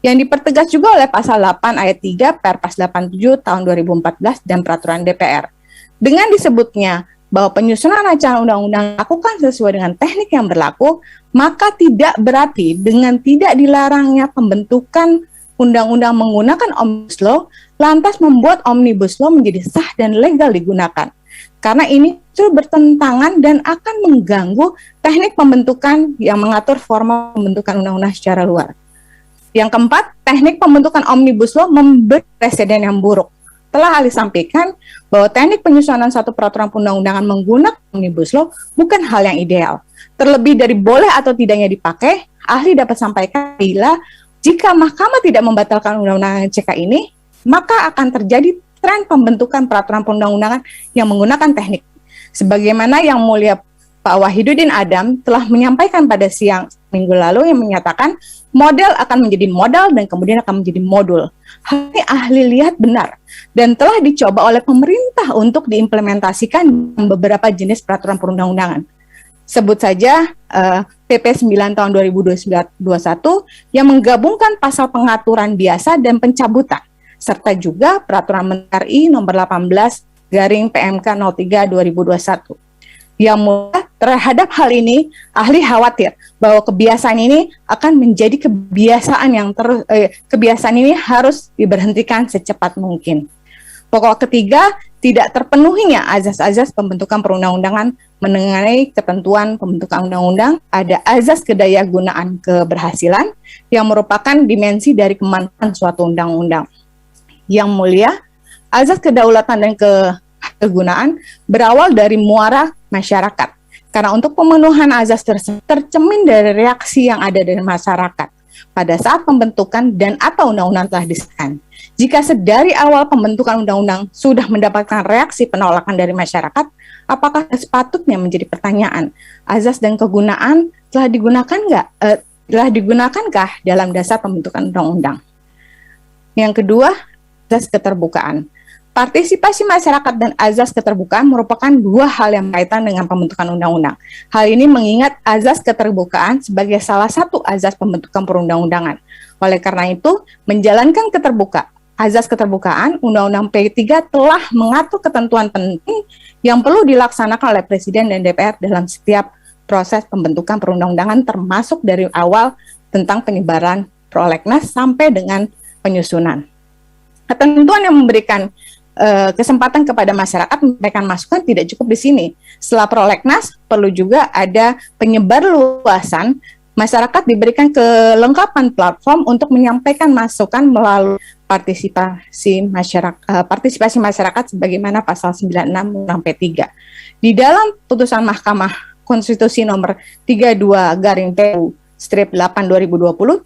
yang dipertegas juga oleh pasal 8 ayat 3 Perpres 87 tahun 2014 dan peraturan DPR. Dengan disebutnya bahwa penyusunan rancangan undang-undang dilakukan sesuai dengan teknik yang berlaku, maka tidak berarti dengan tidak dilarangnya pembentukan undang-undang menggunakan Omnibus Law, lantas membuat Omnibus Law menjadi sah dan legal digunakan. Karena ini bertentangan dan akan mengganggu teknik pembentukan yang mengatur forma pembentukan undang-undang secara luar. Yang keempat, teknik pembentukan Omnibus Law memberi presiden yang buruk. Telah ahli sampaikan bahwa teknik penyusunan satu peraturan perundang-undangan menggunakan Omnibus Law bukan hal yang ideal. Terlebih dari boleh atau tidaknya dipakai, ahli dapat sampaikan bila jika Mahkamah tidak membatalkan undang-undang CK ini, maka akan terjadi tren pembentukan peraturan perundang-undangan yang menggunakan teknik. Sebagaimana Yang Mulia Pak Wahidudin Adam telah menyampaikan pada siang minggu lalu yang menyatakan model akan menjadi modal dan kemudian akan menjadi modul. Hal ini ahli lihat benar dan telah dicoba oleh pemerintah untuk diimplementasikan dalam beberapa jenis peraturan perundang-undangan. Sebut saja PP 9 tahun 2021 yang menggabungkan pasal pengaturan biasa dan pencabutan, serta juga peraturan Menteri nomor 18/PMK 03 2021. Yang mulia terhadap hal ini, ahli khawatir bahwa kebiasaan ini akan menjadi kebiasaan yang kebiasaan ini harus diberhentikan secepat mungkin. Pokok ketiga, tidak terpenuhinya azas-azas pembentukan perundang-undangan mengenai ketentuan pembentukan undang-undang, ada azas kedayagunaan keberhasilan yang merupakan dimensi dari kemanfaatan suatu undang-undang. Yang mulia, azas kedaulatan dan kegunaan berawal dari muara masyarakat. Karena untuk pemenuhan azas tersebut tercermin dari reaksi yang ada dari masyarakat pada saat pembentukan dan atau undang-undang telah disahkan. Jika sedari awal pembentukan undang-undang sudah mendapatkan reaksi penolakan dari masyarakat, apakah sepatutnya menjadi pertanyaan, azas dan kegunaan telah digunakan dalam dasar pembentukan undang-undang? Yang kedua, azas keterbukaan. Partisipasi masyarakat dan azas keterbukaan merupakan dua hal yang berkaitan dengan pembentukan undang-undang. Hal ini mengingat azas keterbukaan sebagai salah satu azas pembentukan perundang-undangan. Oleh karena itu, menjalankan azas keterbukaan, Undang-Undang P3 telah mengatur ketentuan penting yang perlu dilaksanakan oleh Presiden dan DPR dalam setiap proses pembentukan perundang-undangan, termasuk dari awal tentang penyebaran prolegnas sampai dengan penyusunan. Ketentuan yang memberikan kesempatan kepada masyarakat memberikan masukan tidak cukup di sini. Setelah prolegnas, perlu juga ada penyebar luasan. Masyarakat diberikan kelengkapan platform untuk menyampaikan masukan melalui partisipasi masyarakat sebagaimana pasal 96 Undang P3. Di dalam putusan Mahkamah Konstitusi nomor 32/PU/8/2020,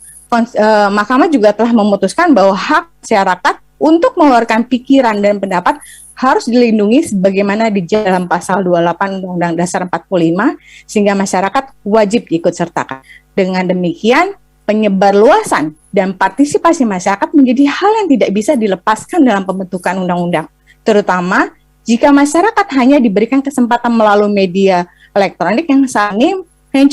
Mahkamah juga telah memutuskan bahwa hak masyarakat untuk mengeluarkan pikiran dan pendapat harus dilindungi sebagaimana dijamin dalam pasal 28 Undang-Undang Dasar 45, sehingga masyarakat wajib diikutsertakan. Dengan demikian, penyebarluasan dan partisipasi masyarakat menjadi hal yang tidak bisa dilepaskan dalam pembentukan undang-undang, terutama jika masyarakat hanya diberikan kesempatan melalui media elektronik yang saat ini yang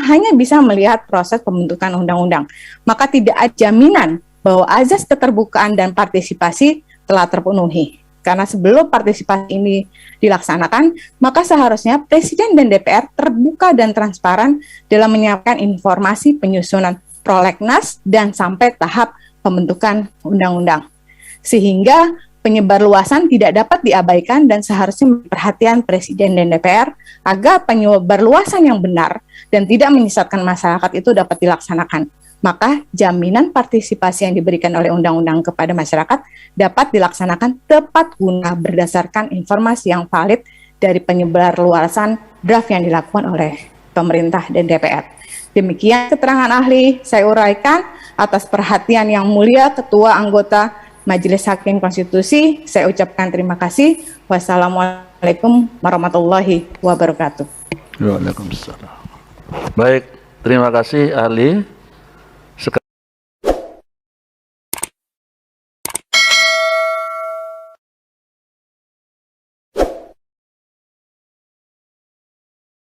hanya bisa melihat proses pembentukan undang-undang. Maka tidak ada jaminan bahwa azas keterbukaan dan partisipasi telah terpenuhi. Karena sebelum partisipasi ini dilaksanakan, maka seharusnya Presiden dan DPR terbuka dan transparan dalam menyiapkan informasi penyusunan prolegnas dan sampai tahap pembentukan undang-undang. Sehingga penyebarluasan tidak dapat diabaikan dan seharusnya perhatian Presiden dan DPR agar penyebarluasan yang benar dan tidak menyesatkan masyarakat itu dapat dilaksanakan. Maka jaminan partisipasi yang diberikan oleh undang-undang kepada masyarakat dapat dilaksanakan tepat guna berdasarkan informasi yang valid dari penyebarluasan draft yang dilakukan oleh pemerintah dan DPR. Demikian keterangan ahli saya uraikan. Atas perhatian yang mulia Ketua Anggota Majelis Hakim Konstitusi, saya ucapkan terima kasih. Wassalamualaikum warahmatullahi wabarakatuh. Waalaikumsalam. Baik, terima kasih ahli.